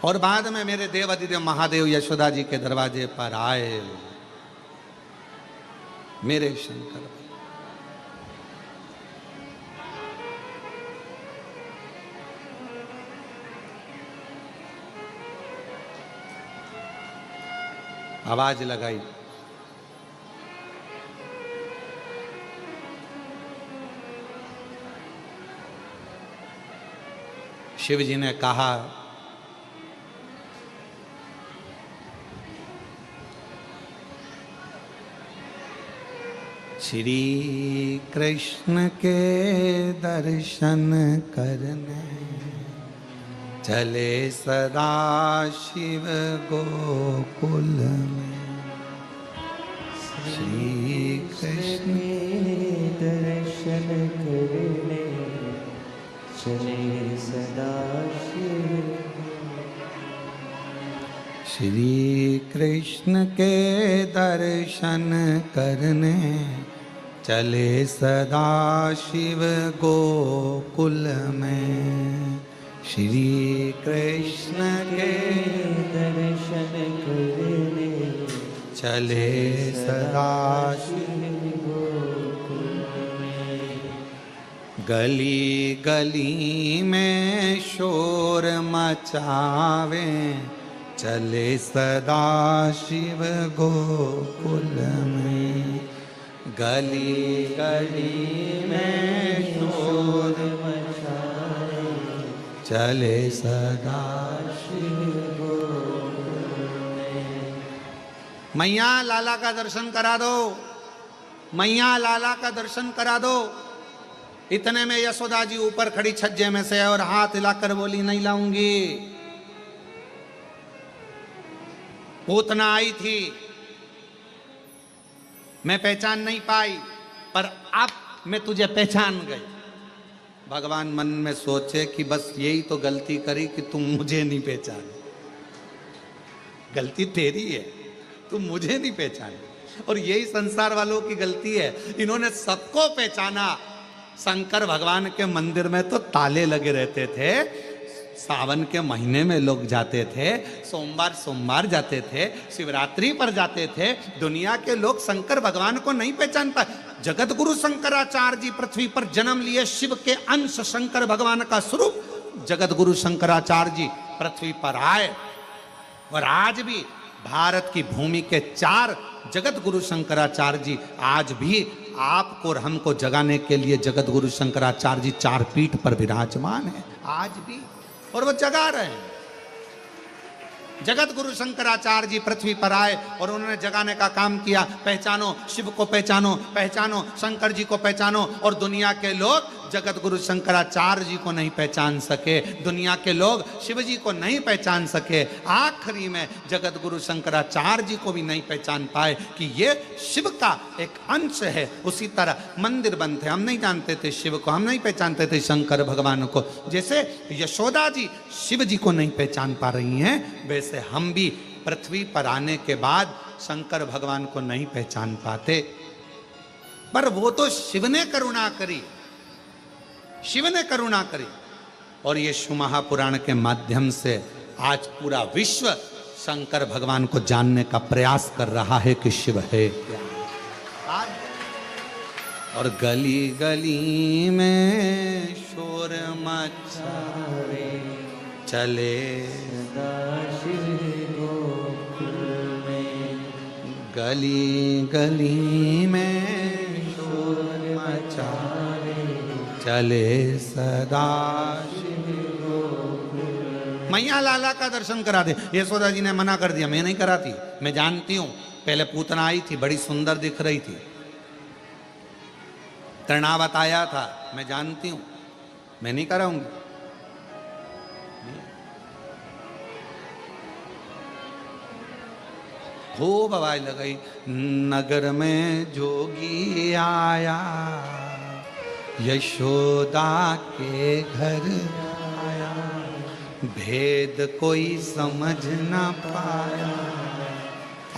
और बाद में मेरे देव अधिदेव महादेव यशोदा जी के दरवाजे पर आए, मेरे शंकर। आवाज लगाई, शिव जी ने कहा श्री कृष्ण के दर्शन करने चले सदा शिव गोकुल में। श्री कृष्ण दर्शन करने चले सदा शिव। श्री कृष्ण के दर्शन करने चले सदा शिव गोकुल में। श्री कृष्ण के दर्शन करने चले सदा शिव गोकुल में। गली गली में शोर मचावे चले सदा शिव गोकुल में। गली गली में शोर मचावे चले सदा शिव गोकुल में। मैया लाला का दर्शन करा दो, मैया लाला का दर्शन करा दो। इतने में यशोदा जी ऊपर खड़ी छज्जे में से और हाथ हिलाकर बोली नहीं लाऊंगी। पूतना आई थी, मैं पहचान नहीं पाई, पर अब मैं तुझे पहचान गई। भगवान मन में सोचे कि बस यही तो गलती करी कि तुम मुझे नहीं पहचाने। गलती तेरी है, तुम मुझे नहीं पहचाने। और यही संसार वालों की गलती है, इन्होंने सबको पहचाना। शंकर भगवान के मंदिर में तो ताले लगे रहते थे, सावन के महीने में लोग जाते थे, सोमवार सोमवार जाते थे, शिवरात्रि पर जाते थे। दुनिया के लोग शंकर भगवान को नहीं पहचान पाए। जगत गुरु शंकराचार्य जी पृथ्वी पर जन्म लिए, शिव के अंश शंकर भगवान का स्वरूप जगत गुरु शंकराचार्य जी पृथ्वी पर आए। और आज भी भारत की भूमि के 4 जगत गुरु शंकराचार्य जी आज भी आपको और हमको जगाने के लिए जगत गुरु शंकराचार्य जी 4 पीठ पर विराजमान है आज भी, और वो जगा रहे हैं। जगत गुरु शंकराचार्य जी पृथ्वी पर आए और उन्होंने जगाने का काम किया। पहचानो शिव को, पहचानो, पहचानो शंकर जी को पहचानो। और दुनिया के लोग जगत गुरु शंकराचार्य जी को नहीं पहचान सके, दुनिया के लोग शिव जी को नहीं पहचान सके। आखिरी में जगत गुरु शंकराचार्य जी को भी नहीं पहचान पाए कि ये शिव का एक अंश है। उसी तरह मंदिर बनते, हम नहीं जानते थे शिव को, हम नहीं पहचानते थे शंकर भगवान को। जैसे यशोदा जी शिव जी को नहीं पहचान पा रही हैं, वैसे हम भी पृथ्वी पर आने के बाद शंकर भगवान को नहीं पहचान पाते। पर वो तो शिव ने करुणा करी, शिव ने करुणा करी। और ये शिव महापुराण के माध्यम से आज पूरा विश्व शंकर भगवान को जानने का प्रयास कर रहा है कि शिव है क्या। और गली गली में शोर मचावे चले शिव गोकुल में। गली गली में शोर मचावे चले सदा शिव गोकुल मैया लाला का दर्शन करा दे। यशोदा जी ने मना कर दिया, मैं नहीं कराती, मैं जानती हूं। पहले पूतना आई थी, बड़ी सुंदर दिख रही थी, तृणावत आया था, मैं जानती हूं, मैं नहीं कराऊंगी। खूब आवाज लगाई, नगर में जोगी आया, यशोदा के घर आया, भेद कोई समझ न पाया,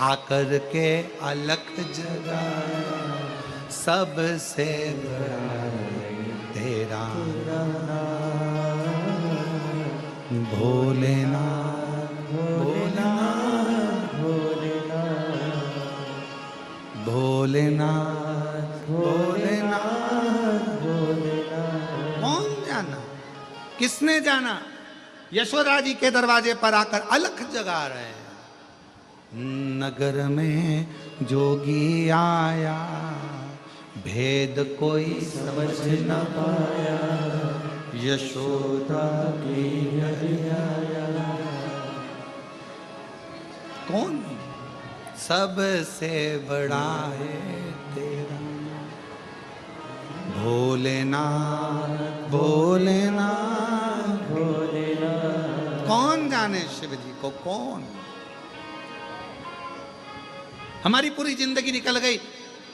आकर के अलख जगाया, सबसे बड़ा तेरा भोलेनाथ, भोलेनाथ, भोलेनाथ, भोलेनाथ, भोलेनाथ। कौन जाना, किसने जाना? यशोदा जी के दरवाजे पर आकर अलख जगा रहे हैं। नगर में जोगी आया, भेद कोई समझ न पाया, यशोदा की घर आया। कौन? सबसे बड़ा है तेरा भोलेनाथ, भोलेनाथ, भोलेनाथ। कौन जाने शिव जी को, कौन? हमारी पूरी जिंदगी निकल गई,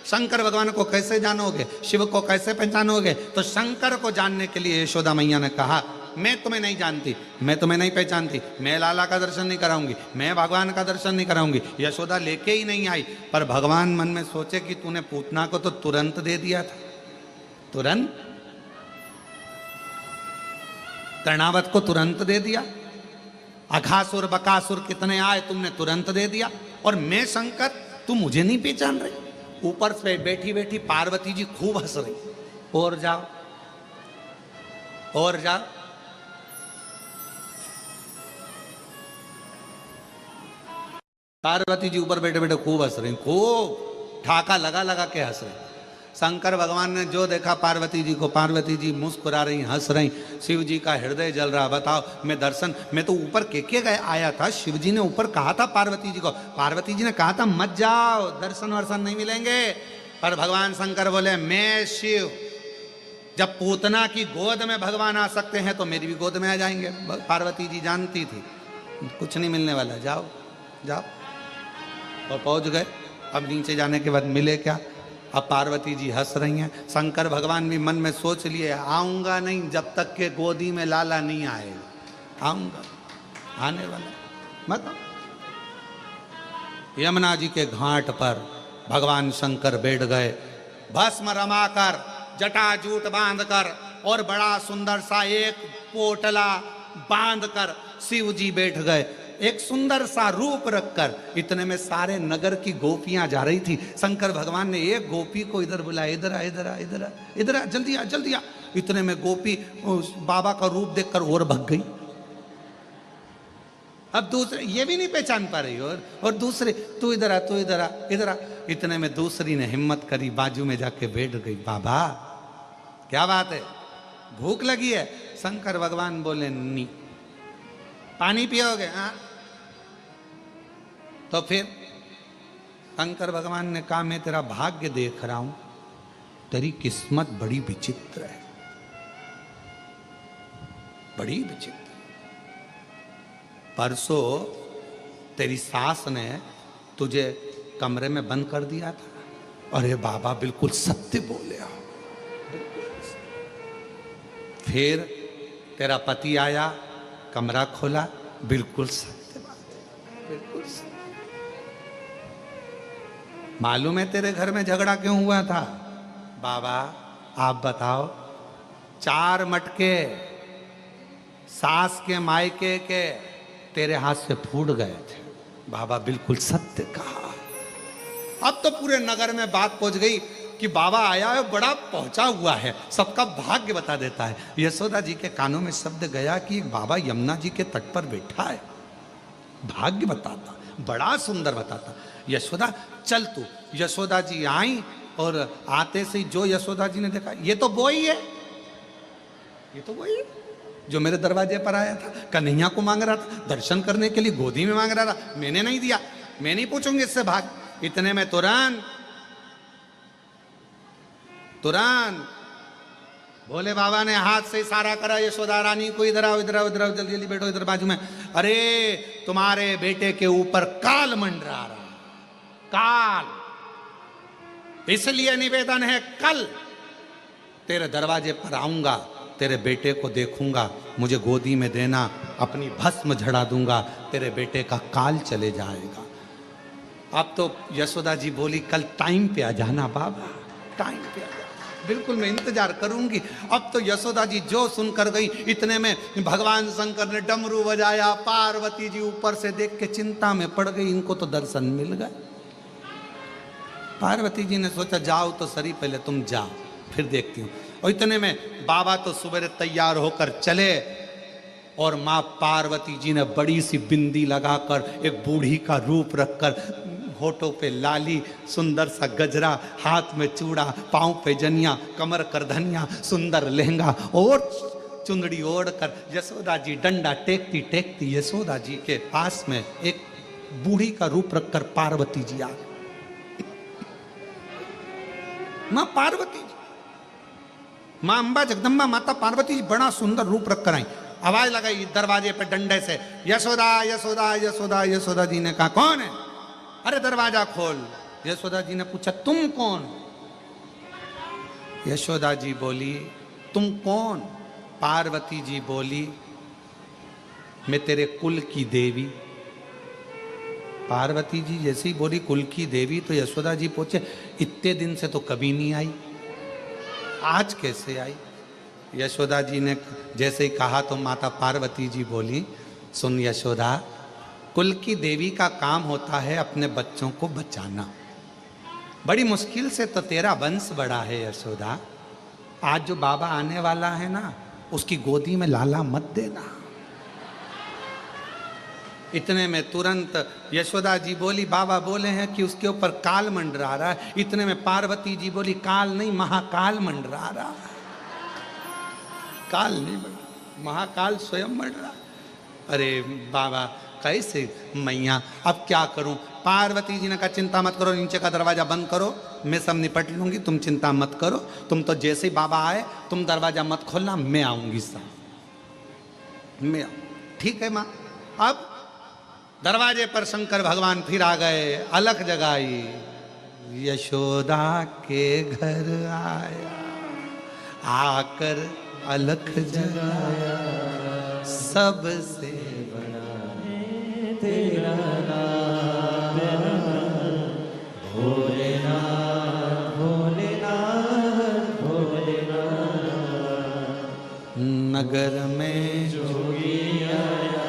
शंकर भगवान को कैसे जानोगे, शिव को कैसे पहचानोगे? तो शंकर को जानने के लिए यशोदा मैया ने कहा, मैं तुम्हें नहीं जानती, मैं तुम्हें नहीं पहचानती, मैं लाला का दर्शन नहीं कराऊंगी, मैं भगवान का दर्शन नहीं कराऊंगी। यशोदा लेके ही नहीं आई। पर भगवान मन में सोचे कि तूने पूतना को तो तुरंत दे दिया था, तुरंत तृणावत को तुरंत दे दिया, अघासुर बकासुर कितने आए तुमने तुरंत दे दिया, और मैं शंकर तुम मुझे नहीं पहचान रही। ऊपर से बैठी बैठी पार्वती जी खूब हंस रही, और जाओ और जाओ। पार्वती जी ऊपर बैठे बैठे खूब हंस रही, खूब ठाका लगा लगा के हंस रही। शंकर भगवान ने जो देखा पार्वती जी को, पार्वती जी मुस्कुरा रही, हंस रही, शिव जी का हृदय जल रहा। बताओ, मैं दर्शन, मैं तो ऊपर के गए आया था, शिव जी ने ऊपर कहा था पार्वती जी को, पार्वती जी ने कहा था मत जाओ, दर्शन वर्शन नहीं मिलेंगे। पर भगवान शंकर बोले, मैं शिव, जब पूतना की गोद में भगवान आ सकते हैं तो मेरी भी गोद में आ जाएंगे। पार्वती जी जानती थी कुछ नहीं मिलने वाला, जाओ जाओ। और पहुंच गए। अब नीचे जाने के बाद मिले क्या? अब पार्वती जी हंस रही हैं। शंकर भगवान भी मन में सोच लिए, आऊंगा नहीं जब तक के गोदी में लाला नहीं आएगा, आऊंगा, आने वाला मत। यमुना जी के घाट पर भगवान शंकर बैठ गए, भस्म रमाकर, जटाजूट बांधकर, और बड़ा सुंदर सा एक पोटला बांधकर शिव जी बैठ गए, एक सुंदर सा रूप रखकर। इतने में सारे नगर की गोपियां जा रही थी। शंकर भगवान ने एक गोपी को इधर बुलाया, इधर आ, इधर आ, इधर आ, इधर आ, जल्दी आ, जल्दी आ। इतने में गोपी उस बाबा का रूप देखकर और भग गई। अब दूसरे ये भी नहीं पहचान पा रही, और दूसरे, तू इधर आ, तू इधर आ, इधर आ। इतने में दूसरी ने हिम्मत करी, बाजू में जाके बैठ गई। बाबा क्या बात है, भूख लगी है? शंकर भगवान बोले, नहीं। पानी पियोगे? हाँ। तो फिर शंकर भगवान ने कहा, मैं तेरा भाग्य देख रहा हूं, तेरी किस्मत बड़ी विचित्र है, बड़ी विचित्र। परसों तेरी सास ने तुझे कमरे में बंद कर दिया था। अरे बाबा, बिल्कुल सत्य बोले हो। फिर तेरा पति आया, कमरा खोला, बिल्कुल सत्य बात है, बिल्कुल सत्य। मालूम है तेरे घर में झगड़ा क्यों हुआ था? बाबा आप बताओ। 4 मटके सास के मायके के तेरे हाथ से फूट गए थे। बाबा बिल्कुल सत्य कहा। अब तो पूरे नगर में बात पहुंच गई कि बाबा आया है, बड़ा पहुंचा हुआ है, सबका भाग्य बता देता है। यशोदा जी के कानों में शब्द गया कि बाबा यमुना जी के तट पर बैठा है, भाग्य बताता, बड़ा सुंदर बताता। यशोदा चल तू। यशोदा जी आई, और आते से जो यशोदा जी ने देखा, ये तो वही है, ये तो वही है। जो मेरे दरवाजे पर आया था, कन्हैया को मांग रहा था, दर्शन करने के लिए गोदी में मांग रहा था, मैंने नहीं दिया, मैं नहीं पूछूंगी इससे भाग। इतने में तुरंत भोले बाबा ने हाथ से इशारा करा, यशोदा रानी को इधर आओ, इधर आओ, इधर आओ, जल्दी जल्दी बैठो इधर बाजू में। अरे तुम्हारे बेटे के ऊपर काल मंडरा रहा, काल, इसलिए निवेदन है कल तेरे दरवाजे पर आऊंगा, तेरे बेटे को देखूंगा, मुझे गोदी में देना, अपनी भस्म झड़ा दूंगा, तेरे बेटे का काल चले जाएगा। अब तो यशोदा जी बोली कल टाइम पे आ जाना बाबा, टाइम पे आ जाना, बिल्कुल मैं इंतजार करूंगी। अब तो यशोदा जी जो सुनकर गई, इतने में भगवान शंकर ने डमरू बजाया, पार्वती जी ऊपर से देख के चिंता में पड़ गई, इनको तो दर्शन मिल गए। पार्वती जी ने सोचा जाओ तो सही, पहले तुम जाओ फिर देखती हूँ। और इतने में बाबा तो सुबह तैयार होकर चले और माँ पार्वती जी ने बड़ी सी बिंदी लगाकर, एक बूढ़ी का रूप रखकर, होठों पे लाली, सुंदर सा गजरा, हाथ में चूड़ा, पांव पे जनिया, कमर कर धनिया, सुंदर लहंगा और चुंदड़ी ओढ़कर यशोदा जी डंडा टेकती टेकती यशोदा जी के पास में एक बूढ़ी का रूप रखकर पार्वती जी आ गई। मां पार्वती जी, मां अंबा जगदम्बा माता पार्वती जी बड़ा सुंदर रूप रखकर आई। आवाज लगाई दरवाजे पे डंडे से, यशोदा यशोदा यशोदा। यशोदा जी ने कहा कौन है? अरे दरवाजा खोल। यशोदा जी ने पूछा तुम कौन? यशोदा जी बोली तुम कौन? पार्वती जी बोली मैं तेरे कुल की देवी। पार्वती जी जैसे ही बोली कुल की देवी तो यशोदा जी पूछे इतने दिन से तो कभी नहीं आई, आज कैसे आई? यशोदा जी ने जैसे ही कहा तो माता पार्वती जी बोली सुन यशोदा, कुल की देवी का काम होता है अपने बच्चों को बचाना। बड़ी मुश्किल से तो तेरा वंश बड़ा है यशोदा। आज जो बाबा आने वाला है ना, उसकी गोदी में लाला मत देना। इतने में तुरंत यशोदा जी बोली बाबा बोले हैं कि उसके ऊपर काल मंडरा रहा है। इतने में पार्वती जी बोली काल नहीं महाकाल मंडरा रहा है। काल नहीं मंडरा, महाकाल स्वयं मंडरा। अरे बाबा कैसे मैया, अब क्या करूं? पार्वती जी ने कहा चिंता मत करो, नीचे का दरवाजा बंद करो, मैं सब निपट लूंगी, तुम चिंता मत करो। तुम तो जैसे ही बाबा आए तुम दरवाजा मत खोलना, मैं आऊंगी सब, मैं आऊं। ठीक है माँ। अब दरवाजे पर शंकर भगवान फिर आ गए, अलख जगाई, यशोदा के घर आया, आकर अलख जगाया, सबसे तेरा नाम भोलेनाथ भोलेनाथ भोलेनाथ। नगर में जोगी आया,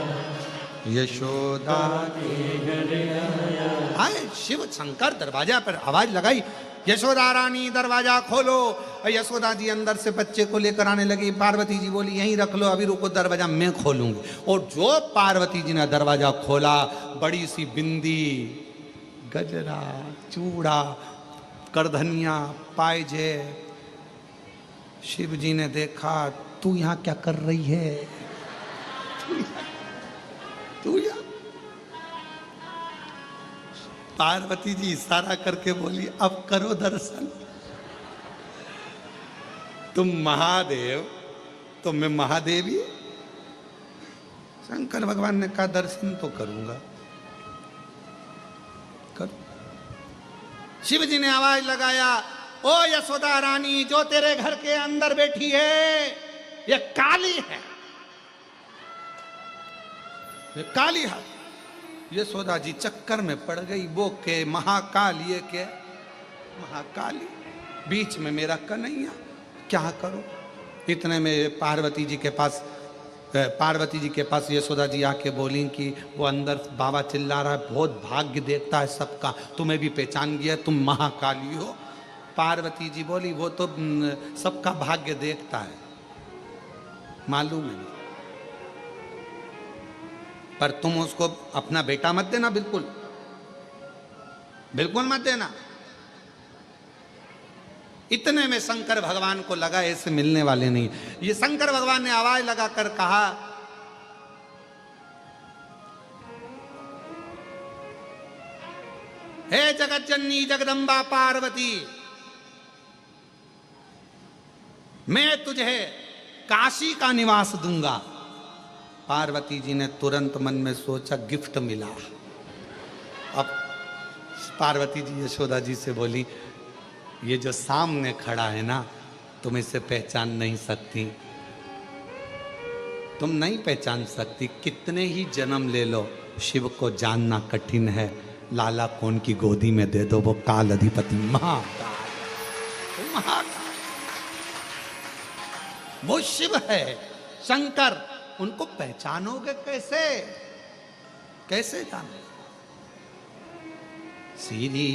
यशोदा के घर आया। आए शिव शंकर दरवाजा पर आवाज लगाई, यशोदा रानी दरवाजा खोलो। यशोदा जी अंदर से बच्चे को लेकर आने लगी। पार्वती जी बोली यहीं रख लो, अभी रुको, दरवाजा मैं खोलूंगी। और जो पार्वती जी ने दरवाजा खोला, बड़ी सी बिंदी, गजरा, चूड़ा, करधनिया, पायजे। शिव जी ने देखा तू यहां क्या कर रही है? तू यहाँ? पार्वती जी इशारा करके बोली अब करो दर्शन। तुम महादेव तो मैं महादेवी। शंकर भगवान ने कहा दर्शन तो करूंगा, कर। शिव जी ने आवाज लगाया, ओ यशोदा रानी, जो तेरे घर के अंदर बैठी है ये काली है, ये काली है। यशोदा जी चक्कर में पड़ गई, वो के महाकाल, ये के महाकाली, बीच में मेरा कन्हैया, क्या करो? इतने में पार्वती जी के पास यशोदा जी आके बोली कि वो अंदर बाबा चिल्ला रहा है, बहुत भाग्य देखता है सबका, तुम्हें भी पहचान गया, तुम महाकाली हो। पार्वती जी बोली वो तो सबका भाग्य देखता है, मालूम है, पर तुम उसको अपना बेटा मत देना, बिल्कुल बिल्कुल मत देना। इतने में शंकर भगवान को लगा ऐसे मिलने वाले नहीं। ये शंकर भगवान ने आवाज लगाकर कहा, हे जगत जननी जगदम्बा पार्वती, मैं तुझे काशी का निवास दूंगा। पार्वती जी ने तुरंत मन में सोचा गिफ्ट मिला। अब पार्वती जी यशोदा जी से बोली, ये जो सामने खड़ा है ना, तुम इसे पहचान नहीं सकती, तुम नहीं पहचान सकती। कितने ही जन्म ले लो, शिव को जानना कठिन है। लाला कौन की गोदी में दे दो, वो काल अधिपति महाकाल, महाकाल वो शिव है, शंकर। उनको पहचानोगे कैसे? कैसे जानो? श्री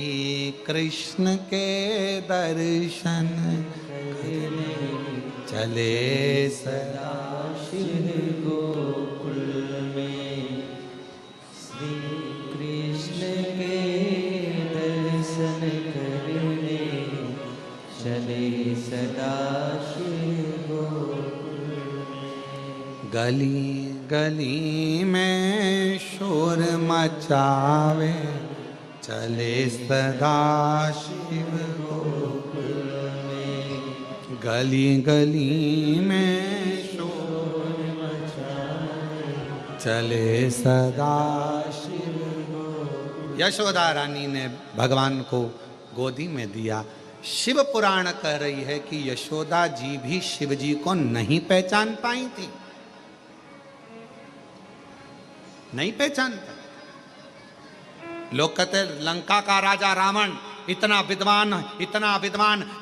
कृष्ण के दर्शन चले सदा शिव गोकुल में, श्री कृष्ण के दर्शन करने चले सदा शिव गोकुल में। गली गली में शोर मचावे चले सदा शिव गोकुल में। गली गली में शोर मचावे चले सदा शिव गोकुल। यशोदा रानी ने भगवान को गोदी में दिया। शिव पुराण कह रही है कि यशोदा जी भी शिव जी को नहीं पहचान पाई थी, नहीं पहचान पाई। लोग कहते लंका का राजा रावण इतना विद्वान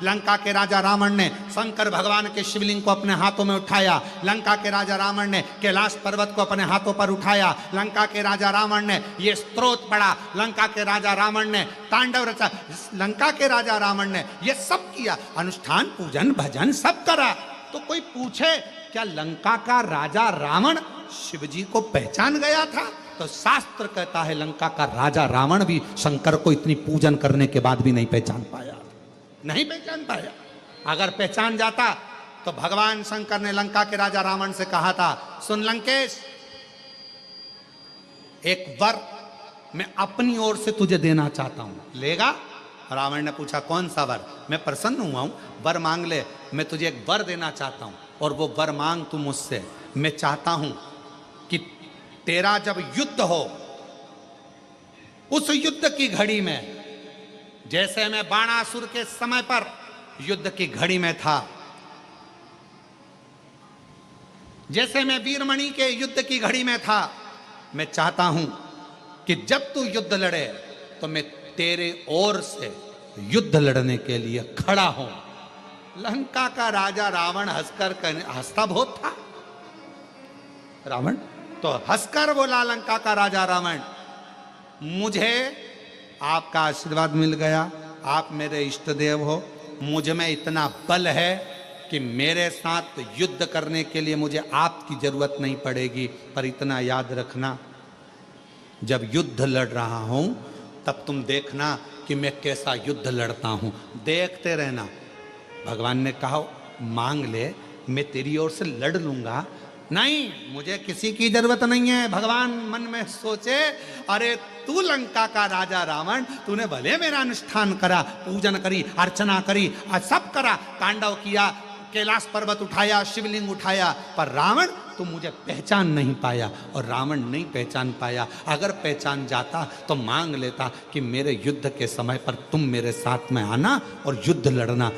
लंका के राजा रावण ने शंकर भगवान के शिवलिंग को अपने हाथों में उठाया। लंका के राजा रावण ने कैलाश पर्वत को अपने हाथों पर उठाया। लंका के राजा रावण ने ये स्तोत्र पढ़ा। लंका के राजा रावण ने तांडव रचा। लंका के राजा रावण ने ये सब किया, अनुष्ठान पूजन भजन सब करा। तो कोई पूछे क्या लंका का राजा रावण शिव जी को पहचान गया था? तो शास्त्र कहता है लंका का राजा रावण भी शंकर को इतनी पूजन करने के बाद भी नहीं पहचान पाया, नहीं पहचान पाया। अगर पहचान जाता तो भगवान शंकर ने लंका के राजा रावण से कहा था, सुन लंकेश, एक वर मैं अपनी ओर से तुझे देना चाहता हूं, लेगा? रावण ने पूछा कौन सा वर? मैं प्रसन्न हुआ हूं, वर मांग ले, मैं तुझे एक वर देना चाहता हूं और वो वर मांग तू मुझसे। मैं चाहता हूं कि तेरा जब युद्ध हो, उस युद्ध की घड़ी में, जैसे मैं बाणासुर के समय पर युद्ध की घड़ी में था, जैसे मैं वीरमणि के युद्ध की घड़ी में था, मैं चाहता हूं कि जब तू युद्ध लड़े तो मैं तेरे ओर से युद्ध लड़ने के लिए खड़ा हूं। लंका का राजा रावण हंसता बहुत था। रावण तो हंसकर बोला, लंका का राजा रावण, मुझे आपका आशीर्वाद मिल गया, आप मेरे इष्ट देव हो, मुझ में इतना बल है कि मेरे साथ युद्ध करने के लिए मुझे आपकी जरूरत नहीं पड़ेगी। पर इतना याद रखना, जब युद्ध लड़ रहा हूं तब तुम देखना कि मैं कैसा युद्ध लड़ता हूं, देखते रहना। भगवान ने कहा मांग ले, मैं तेरी ओर से लड़ लूंगा। नहीं, मुझे किसी की जरूरत नहीं है। भगवान मन में सोचे, अरे तू लंका का राजा रावण, तूने भले मेरा अनुष्ठान करा, पूजन करी, अर्चना करी, सब करा, तांडव किया, कैलाश पर्वत उठाया, शिवलिंग उठाया, पर रावण तू मुझे पहचान नहीं पाया। और रावण नहीं पहचान पाया। अगर पहचान जाता तो मांग लेता कि मेरे युद्ध के समय पर तुम मेरे साथ में आना और युद्ध लड़ना।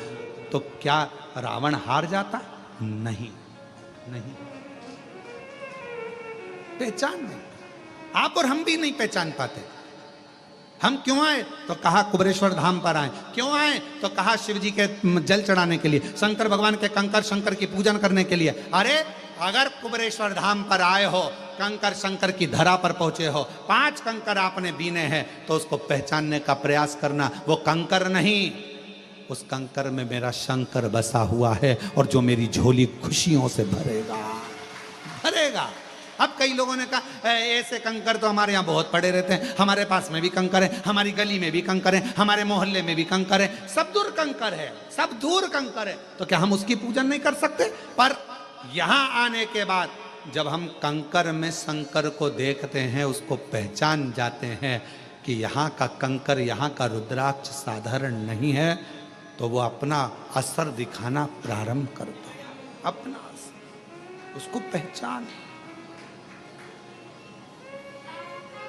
तो क्या रावण हार जाता? नहीं, नहीं, पहचान नहीं। आप और हम भी नहीं पहचान पाते। हम क्यों आए? तो कहा कुबेरेश्वर धाम पर आए। क्यों आए? तो कहा शिव जी के जल चढ़ाने के लिए, शंकर भगवान के कंकर शंकर की पूजन करने के लिए। अरे अगर कुबेरेश्वर धाम पर आए हो, कंकर शंकर की धरा पर पहुंचे हो, 5 कंकर आपने बीने हैं, तो उसको पहचानने का प्रयास करना। वो कंकर नहीं, उस कंकर में मेरा शंकर बसा हुआ है और जो मेरी झोली खुशियों से भरेगा, भरेगा। अब कई लोगों ने कहा ऐसे कंकर तो हमारे यहाँ बहुत पड़े रहते हैं, हमारे पास में भी कंकर है, हमारी गली में भी कंकर है, हमारे मोहल्ले में भी कंकर है, सब दूर कंकर है, सब दूर कंकर है, तो क्या हम उसकी पूजन नहीं कर सकते? पर यहां आने के बाद जब हम कंकर में शंकर को देखते हैं, उसको पहचान जाते हैं कि यहाँ का कंकर, यहाँ का रुद्राक्ष साधारण नहीं है, तो वो अपना असर दिखाना प्रारंभ करता है। अपना असर, उसको पहचान,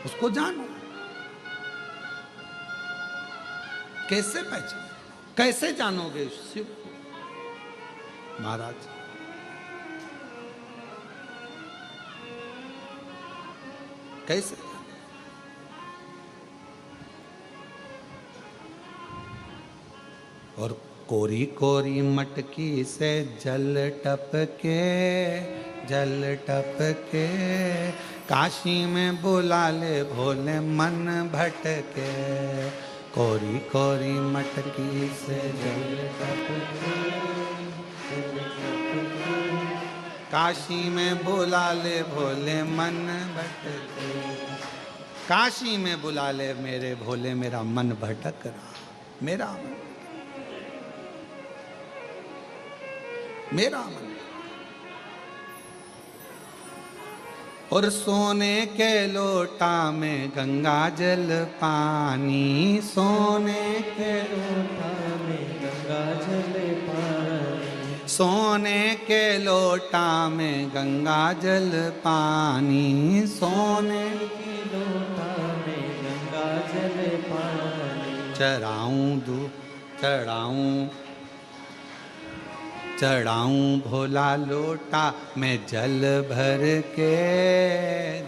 उसको जानो। कैसे पहचान, कैसे जानोगे शिव महाराज? कैसे? और कोरी कोरी मटकी से जल टपके, जल टपके, काशी में बुला ले भोले मन भटके। कोरी कोरी मटकी से जल टपके, काशी में बुला ले भोले मन भटके। काशी में बुला ले मेरे भोले, मेरा मन भटक रहा, मेरा मन, मेरा मन। और सोने के लोटा में गंगा जल पानी, सोने के लोटा में गंगा जल पानी, सोने के लोटा में गंगा जल पानी, सोने के लोटा में गंगा जल पानी। चढ़ाऊं दूध, चढ़ाऊं, चढ़ाऊं भोला लोटा में जल भर के,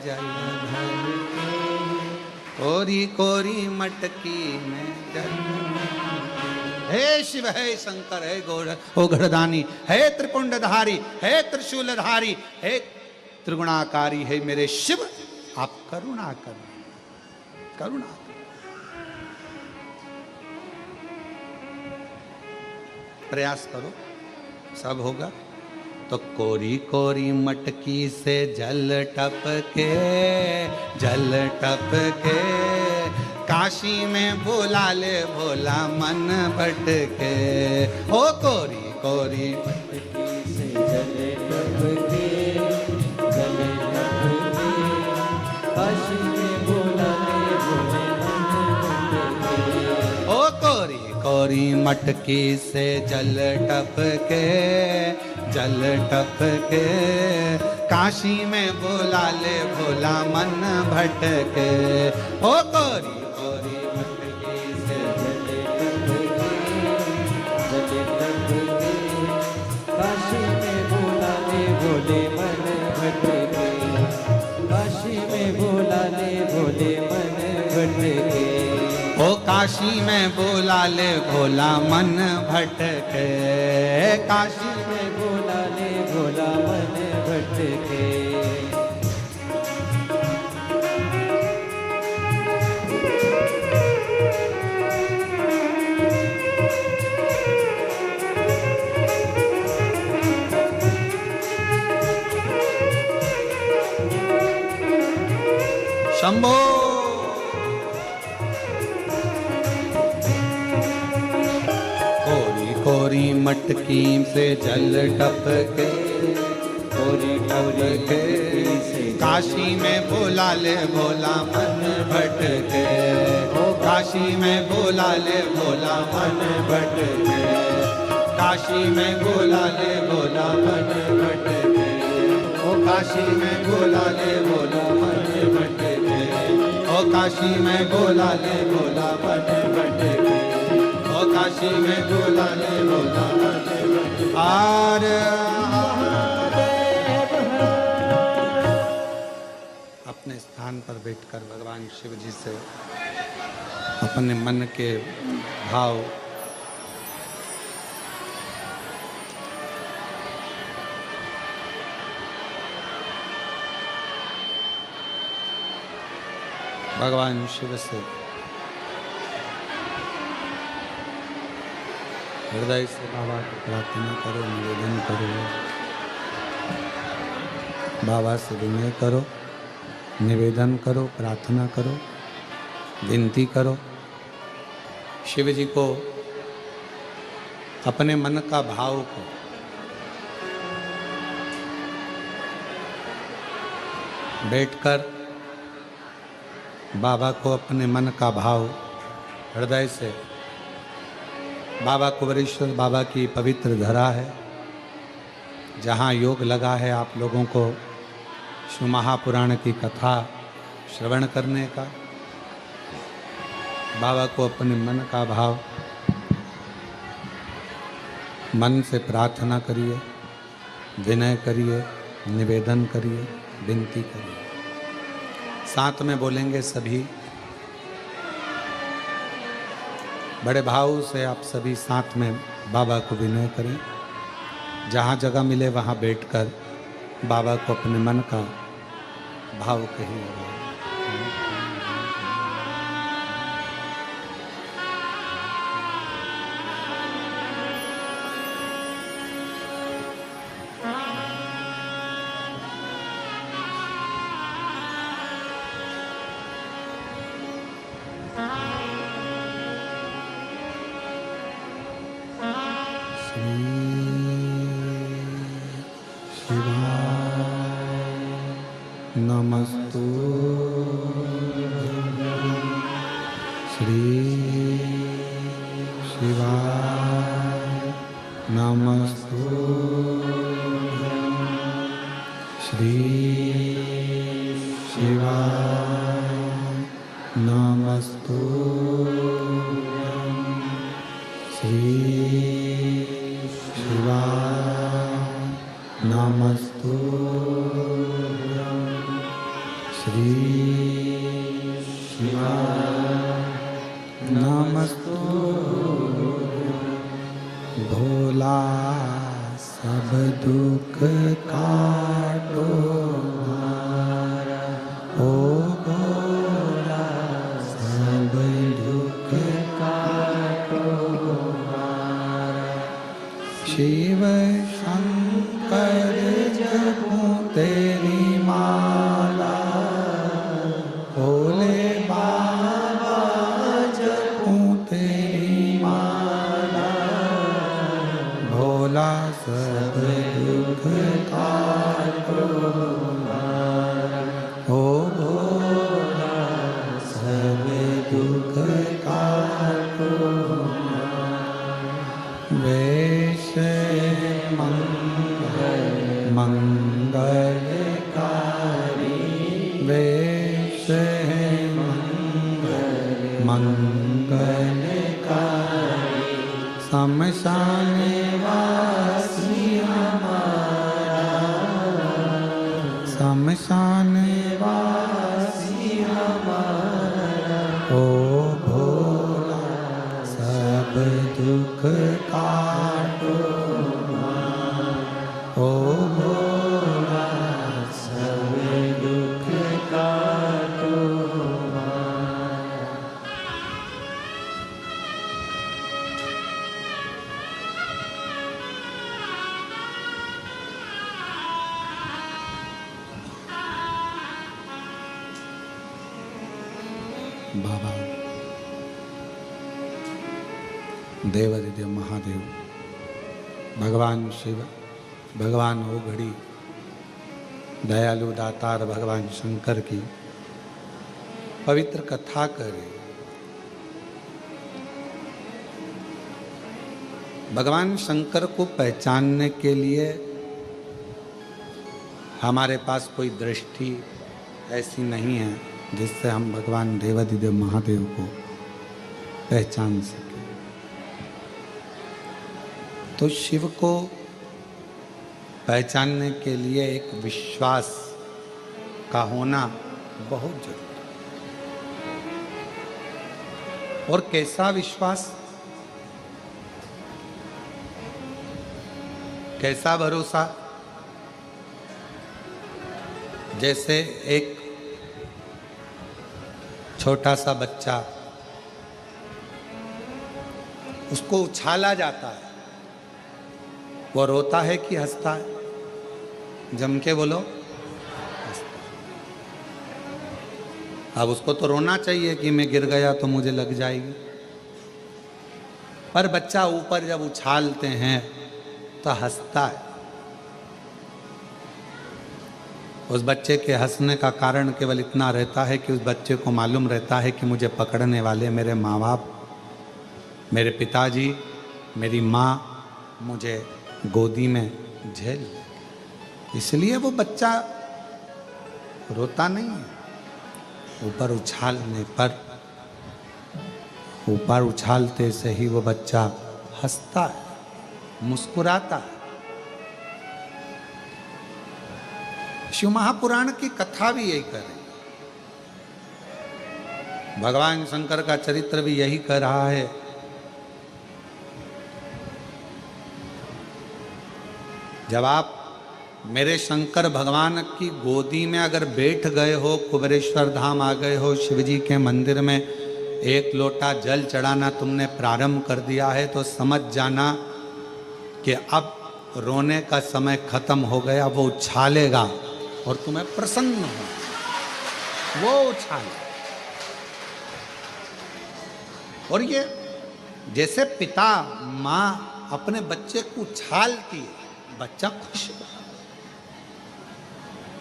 जल भर के। कोरी कोरी मटकी में जल। हे शिव, हे शंकर, हे गौर, ओ गढ़दानी, हे त्रिपुंडधारी, हे त्रिशूलधारी, हे त्रिगुणाकारी, हे मेरे शिव, आप करुणा करो, करुणा करो। प्रयास करो, सब होगा। तो कोरी कोरी मटकी से जल टपके, जल टपके, काशी में बुला ले भोला मन भटके। ओ कोरी कोरी मटकी से जल टपके, जल टपके, काशी में बुला ले भोले मन भटके। ओ कोरी कोरी मटकी से जल टपके, जल टपके, काशी में बुला ले भोला मन भटके। ओ कोरी कोरी मटकी से जल टपके, जल टपके, काशी में बुला ले भोले मन भटके। काशी में बुला ले भोले मन भटके। ओ काशी में बुला ले भोला मन भटके, काशी में बुला ले भोला मन भटके। शंभो कोरी मटकी से जल टपके, कोरी टपके, काशी में बुला ले भोला मन भटके। ओ काशी में बुला ले भोला मन भटके, काशी में बुला ले भोला मन भटके। ओ काशी में बुला ले भोला मन भटके। ओ काशी में बुला ले भोला मन भटके। ओ काशी में बुला ले भोला मन भटके। आर अपने स्थान पर बैठकर भगवान शिव जी से अपने मन के भाव भगवान शिव से हृदय से बाबा को प्रार्थना करो, निवेदन करो। बाबा से विनय करो, निवेदन करो, प्रार्थना करो, विनती करो। शिव जी को अपने मन का भाव को बैठकर बाबा को अपने मन का भाव हृदय से, बाबा कुबेरेश्वर बाबा की पवित्र धरा है जहाँ योग लगा है आप लोगों को शिव महापुराण की कथा श्रवण करने का। बाबा को अपने मन का भाव मन से प्रार्थना करिए, विनय करिए, निवेदन करिए, विनती करिए। साथ में बोलेंगे सभी, बड़े भाव से आप सभी साथ में बाबा को विनय करें। जहाँ जगह मिले वहाँ बैठकर बाबा को अपने मन का भाव कहिए। नमस्तु श्री शिवाय, नमस्तु श्री शिवाय, नमस्तु श्री शिवाय, नमस्तु श्री शिवाय, नमस्तु। भोला सब दुख काटो ओ भोला सब दुख काटो। शिव शंकर जपो तेरी माला, भोले बाबा जपो तेरी माला। भोला सब दुख काटो ओ भोला सब दुख काटो। वेश मंगलकारी, वेश मंगलकारी, शमशान वासी हमारा, शमशान वासी हमारा। ओ भोला सब दुख काटो ओ भोला सब दुख काटो। बाबा देवादिदेव महादेव, भगवान शिव, भगवान ओघड़ी, दयालु दातार भगवान शंकर की पवित्र कथा करें। भगवान शंकर को पहचानने के लिए हमारे पास कोई दृष्टि ऐसी नहीं है जिससे हम भगवान देवादिदेव महादेव को पहचान सकें। तो शिव को पहचानने के लिए एक विश्वास का होना बहुत जरूरी है। और कैसा विश्वास, कैसा भरोसा? जैसे एक छोटा सा बच्चा, उसको उछाला जाता है, वो रोता है कि हंसता है? जम के बोलो। अब उसको तो रोना चाहिए कि मैं गिर गया तो मुझे लग जाएगी, पर बच्चा ऊपर जब उछालते हैं तो हंसता है। उस बच्चे के हंसने का कारण केवल इतना रहता है कि उस बच्चे को मालूम रहता है कि मुझे पकड़ने वाले मेरे माँ बाप, मेरे पिताजी, मेरी माँ मुझे गोदी में झेल ले। इसलिए वो बच्चा रोता नहीं है। ऊपर उछालने पर, ऊपर उछालते से ही वो बच्चा हंसता है, मुस्कुराता है। शिव महापुराण की कथा भी यही कर रही है, भगवान शंकर का चरित्र भी यही कर रहा है। जब आप मेरे शंकर भगवान की गोदी में अगर बैठ गए हो, कुबेरेश्वर धाम आ गए हो, शिव जी के मंदिर में एक लोटा जल चढ़ाना तुमने प्रारंभ कर दिया है, तो समझ जाना कि अब रोने का समय खत्म हो गया। वो उछालेगा और तुम्हें प्रसन्न हो, वो उछाले। और ये जैसे पिता माँ अपने बच्चे को उछालती है, बच्चा खुश होता,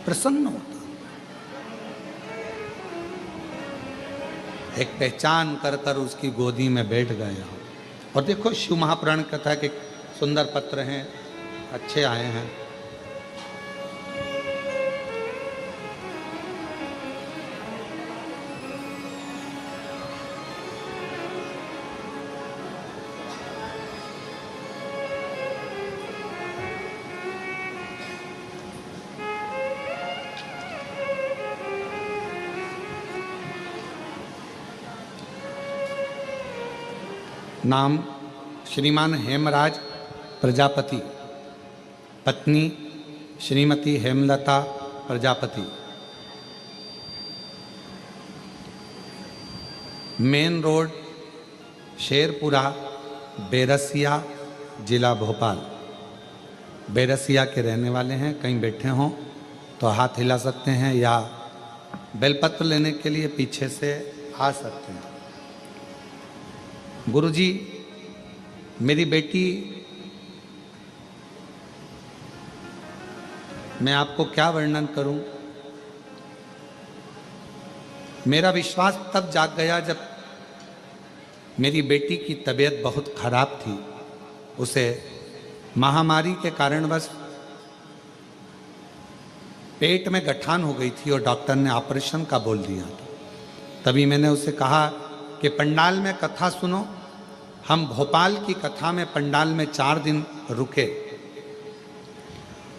प्रसन्न होता, एक पहचान कर कर उसकी गोदी में बैठ गया। और देखो शिव महापुराण कथा के सुंदर पत्र हैं, अच्छे आए हैं। नाम श्रीमान हेमराज प्रजापति, पत्नी श्रीमती हेमलता प्रजापति। मेन रोड शेरपुरा, बेरसिया, जिला भोपाल। बेरसिया के रहने वाले हैं। कहीं बैठे हों तो हाथ हिला सकते हैं या बेलपत्र लेने के लिए पीछे से आ सकते हैं। गुरुजी, मेरी बेटी, मैं आपको क्या वर्णन करूं। मेरा विश्वास तब जाग गया जब मेरी बेटी की तबीयत बहुत खराब थी। उसे महामारी के कारणवश पेट में गठान हो गई थी और डॉक्टर ने ऑपरेशन का बोल दिया था। तभी मैंने उसे कहा कि पंडाल में कथा सुनो। हम भोपाल की कथा में पंडाल में 4 दिन रुके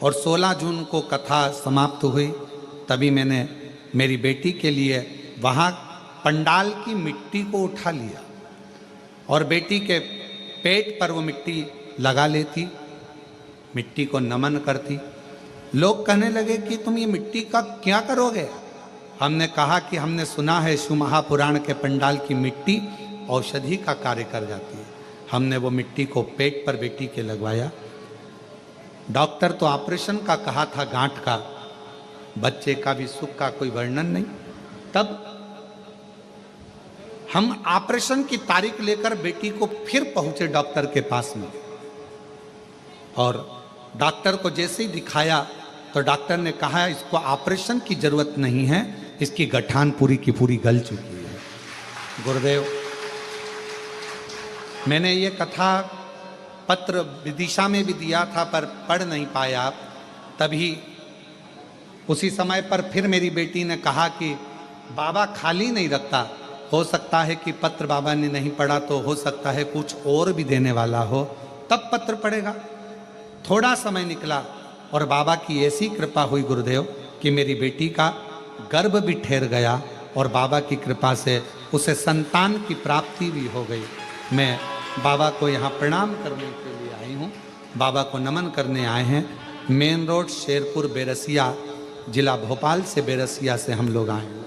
और 16 जून को कथा समाप्त हुई। तभी मैंने मेरी बेटी के लिए वहाँ पंडाल की मिट्टी को उठा लिया और बेटी के पेट पर वो मिट्टी लगा लेती, मिट्टी को नमन करती। लोग कहने लगे कि तुम ये मिट्टी का क्या करोगे। हमने कहा कि हमने सुना है शिव महापुराण के पंडाल की मिट्टी औषधि का कार्य कर जाती है। हमने वो मिट्टी को पेट पर बेटी के लगवाया। डॉक्टर तो ऑपरेशन का कहा था, गांठ का, बच्चे का भी सुख का कोई वर्णन नहीं। तब हम ऑपरेशन की तारीख लेकर बेटी को फिर पहुंचे डॉक्टर के पास में, और डॉक्टर को जैसे ही दिखाया तो डॉक्टर ने कहा इसको ऑपरेशन की जरूरत नहीं है, इसकी गठान पूरी की पूरी गल चुकी है। गुरुदेव, मैंने ये कथा पत्र विदिशा में भी दिया था पर पढ़ नहीं पाया। तभी उसी समय पर फिर मेरी बेटी ने कहा कि बाबा खाली नहीं रखता, हो सकता है कि पत्र बाबा ने नहीं पढ़ा तो हो सकता है कुछ और भी देने वाला हो, तब पत्र पढ़ेगा। थोड़ा समय निकला और बाबा की ऐसी कृपा हुई गुरुदेव कि मेरी बेटी का गर्भ भी ठहर गया और बाबा की कृपा से उसे संतान की प्राप्ति भी हो गई। मैं बाबा को यहाँ प्रणाम करने के लिए आई हूँ, बाबा को नमन करने आए हैं। मेन रोड शेरपुर बेरसिया, जिला भोपाल से बेरसिया से हम लोग आए हैं।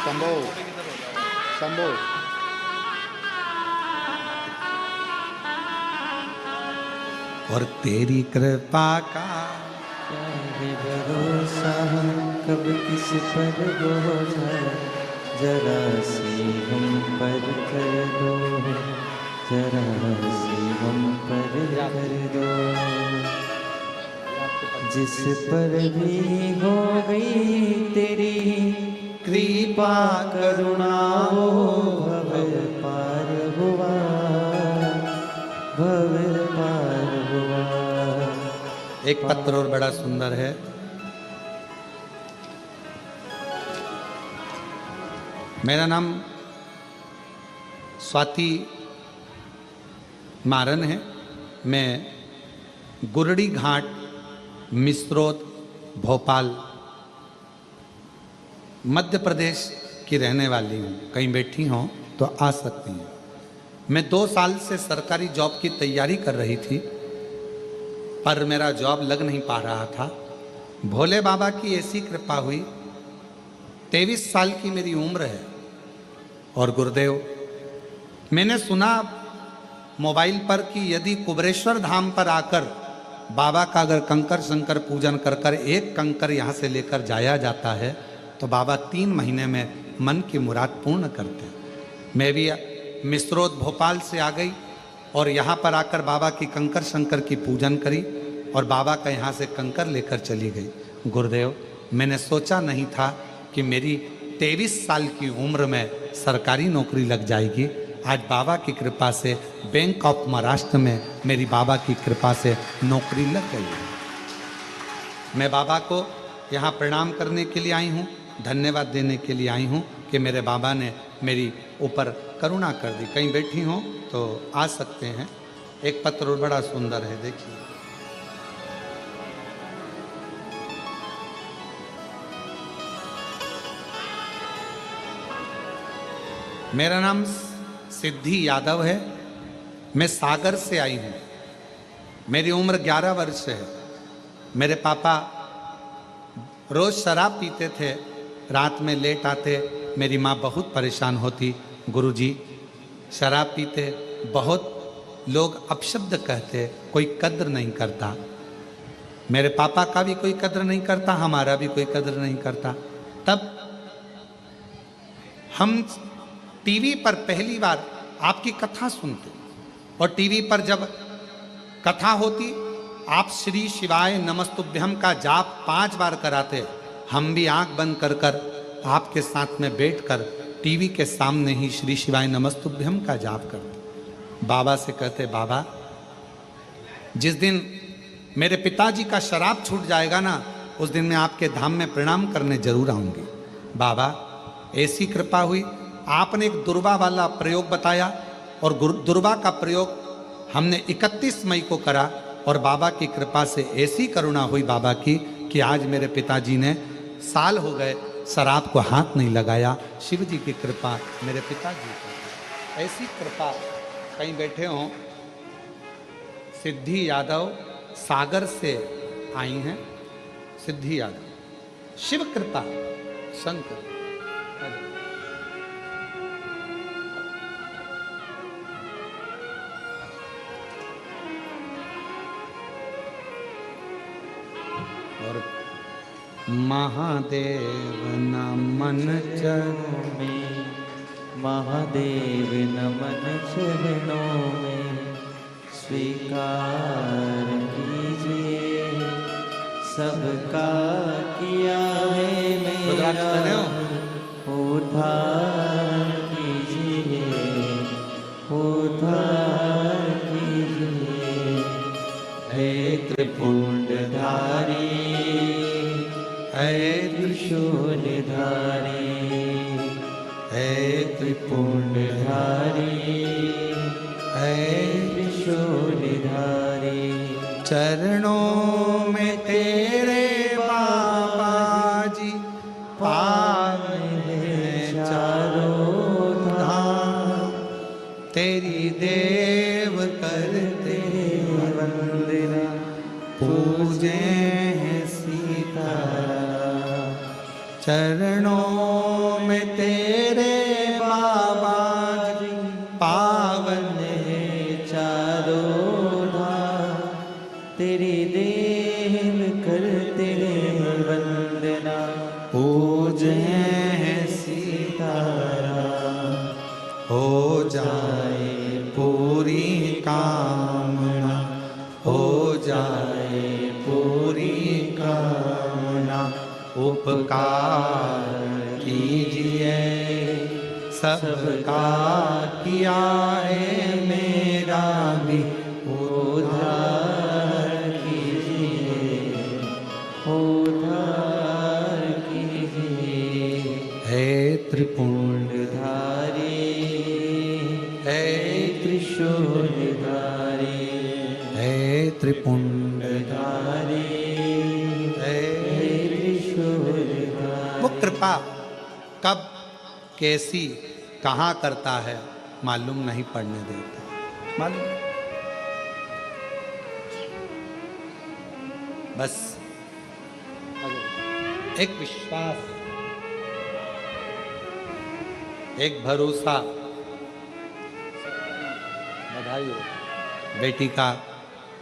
शंभो शंभो और तेरी कृपा का क्या है भरोसा, कब किस पर बोझा, जरा सी हम पर कर दो, जरा सी हम पर कर दो। जिस पर भी हो गई तेरी कृपा करुणा, वो भव पार हुआ, भव पार हुआ। एक पत्र और बड़ा सुंदर है। मेरा नाम स्वाति मारन है। मैं गुरड़ी घाट मिस्रोद भोपाल मध्य प्रदेश की रहने वाली हूँ। कहीं बैठी हों तो आ सकती हैं। मैं 2 साल से सरकारी जॉब की तैयारी कर रही थी, पर मेरा जॉब लग नहीं पा रहा था। भोले बाबा की ऐसी कृपा हुई, 23 साल की मेरी उम्र है। और गुरुदेव, मैंने सुना मोबाइल पर कि यदि कुबरेश्वर धाम पर आकर बाबा का अगर कंकर शंकर पूजन कर कर एक कंकर यहाँ से लेकर जाया जाता है तो बाबा 3 महीने में मन की मुराद पूर्ण करते हैं। मैं भी मिस्रोद भोपाल से आ गई और यहाँ पर आकर बाबा की कंकर शंकर की पूजन करी और बाबा का यहाँ से कंकर लेकर चली गई। गुरुदेव, मैंने सोचा नहीं था कि मेरी 23 साल की उम्र में सरकारी नौकरी लग जाएगी। आज बाबा की कृपा से बैंक ऑफ महाराष्ट्र में मेरी बाबा की कृपा से नौकरी लग गई है। मैं बाबा को यहाँ प्रणाम करने के लिए आई हूँ, धन्यवाद देने के लिए आई हूँ कि मेरे बाबा ने मेरी ऊपर करुणा कर दी। कहीं बैठी हों तो आ सकते हैं। एक पत्र और बड़ा सुंदर है, देखिए। मेरा नाम सिद्धि यादव है। मैं सागर से आई हूँ। मेरी उम्र 11 वर्ष है। मेरे पापा रोज शराब पीते थे, रात में लेट आते। मेरी माँ बहुत परेशान होती, गुरुजी शराब पीते, बहुत लोग अपशब्द कहते, कोई कद्र नहीं करता। मेरे पापा का भी कोई कद्र नहीं करता, हमारा भी कोई कद्र नहीं करता। तब हम टीवी पर पहली बार आपकी कथा सुनते और टीवी पर जब कथा होती, आप श्री शिवाय नमस्तुभ्यम का जाप 5 बार कराते। हम भी आंख बंद कर कर आपके साथ में बैठकर टीवी के सामने ही श्री शिवाय नमस्तुभ्यम का जाप करते। बाबा से कहते, बाबा जिस दिन मेरे पिताजी का शराब छूट जाएगा ना, उस दिन मैं आपके धाम में प्रणाम करने जरूर आऊँगी। बाबा ऐसी कृपा हुई, आपने एक दुर्वा वाला प्रयोग बताया और दुर्वा का प्रयोग हमने 31 मई को करा और बाबा की कृपा से ऐसी करुणा हुई बाबा की कि आज मेरे पिताजी ने साल हो गए शराब को हाथ नहीं लगाया। शिव जी की कृपा मेरे पिताजी को, ऐसी कृपा। कहीं बैठे हों, सिद्धि यादव सागर से आई हैं। सिद्धि यादव, शिव कृपा, शंकर। और महादेव नमन चरणों में, महादेव नमन चरणों में, स्वीकार कीजिए सबका किया है मेरा, उद्धार कीजिए, उद्धार कीजिए। हे त्रिपुंडधारी, हे त्रिशूलधारी, हे त्रिपुंडधारी, हे त्रिशूलधारी। चरणों में तेरे बाबा जी पावन है चारों धाम, तेरी देव करते वंदना, पूजे हैं सीताराम। चरणों में तेरे बाबा जी पावन है चारों धाम, पूजे सीताराम, हो जाए पूरी कामना, हो जाए पूरी कामना। उपकार कीजिए सबका किया है, मेरा भी उद्धार कीजिए, उद्धार कीजिए। हे त्रिपुंडधारी, हे त्रिशूलधारी, हे त्रिपुंडधारी, हे त्रिशूलधारी। वो कृपा कब कैसी कहाँ करता है मालूम नहीं पड़ने देता, मालूम नहीं। बस एक विश्वास, एक भरोसा। बधाई हो, बेटी का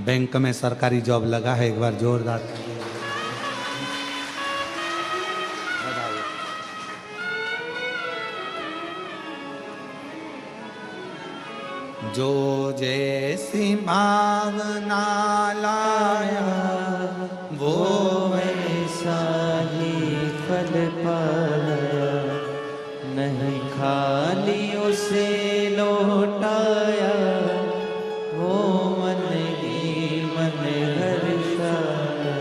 बैंक में सरकारी जॉब लगा है, एक बार जोरदार ताली। बधाई हो। जो जैसी भावना लाया वो वैसा ही फल पाया, नहीं खाली उसे लौटाया, वो मन ही मन हर्षाया।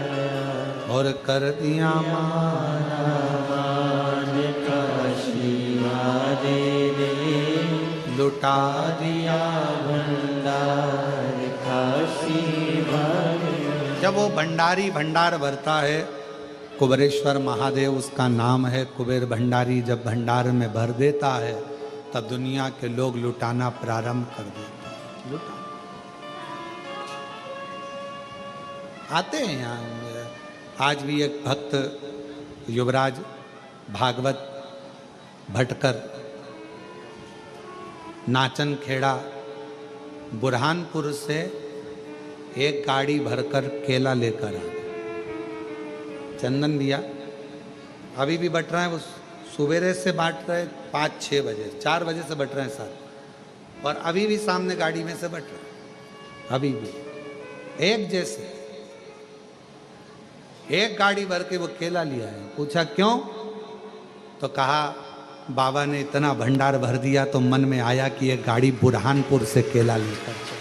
और कर दिया माना मान का आशीर्वाद दे, लुटा दिया भंडार का आशीर्वाद। जब वो भंडारी भंडार भरता है, कुबेरेश्वर महादेव उसका नाम है, कुबेर भंडारी जब भंडार में भर देता है तब दुनिया के लोग लुटाना प्रारंभ कर देते हैं। लुटा आते हैं यहाँ। आज भी एक भक्त युवराज भागवत भटकर नाचन खेड़ा बुरहानपुर से एक गाड़ी भरकर केला लेकर आ गए। चंदन दिया अभी भी बट रहे हैं, वो सवेरे से बांट रहे 5-6 बजे, 4 बजे से बट रहे हैं सर, और अभी भी सामने गाड़ी में से बट रहे हैं, अभी भी एक जैसे। एक गाड़ी भर के वो केला लिया है। पूछा क्यों? तो कहा बाबा ने इतना भंडार भर दिया तो मन में आया कि एक गाड़ी बुरहानपुर से केला लेकर चल,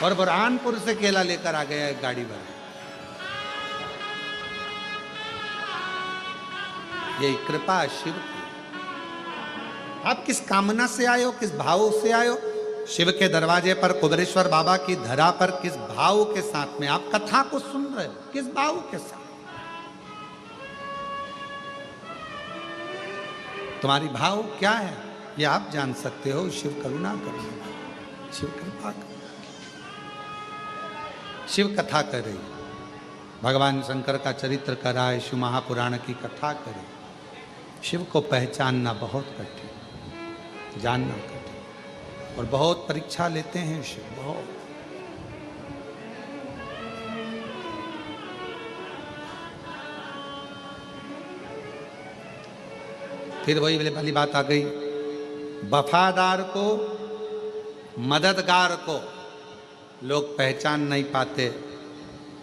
और बुरहानपुर से केला लेकर आ गया एक गाड़ी भर। ये कृपा शिव की। आप किस कामना से आए हो, किस भाव से आए हो? शिव के दरवाजे पर कुबेरेश्वर बाबा की धरा पर किस भाव के साथ में आप कथा को सुन रहे हो, किस भाव के साथ? तुम्हारी भाव क्या है ये आप जान सकते हो। शिव करुणा करो, शिव कृपा करो। शिव कथा करे, भगवान शंकर का चरित्र कराए, शिव महापुराण की कथा करे। शिव को पहचानना बहुत कठिन, जानना कठिन, और बहुत परीक्षा लेते हैं शिव, बहुत। फिर वही वाली बात आ गई, वफादार को, मददगार को लोग पहचान नहीं पाते,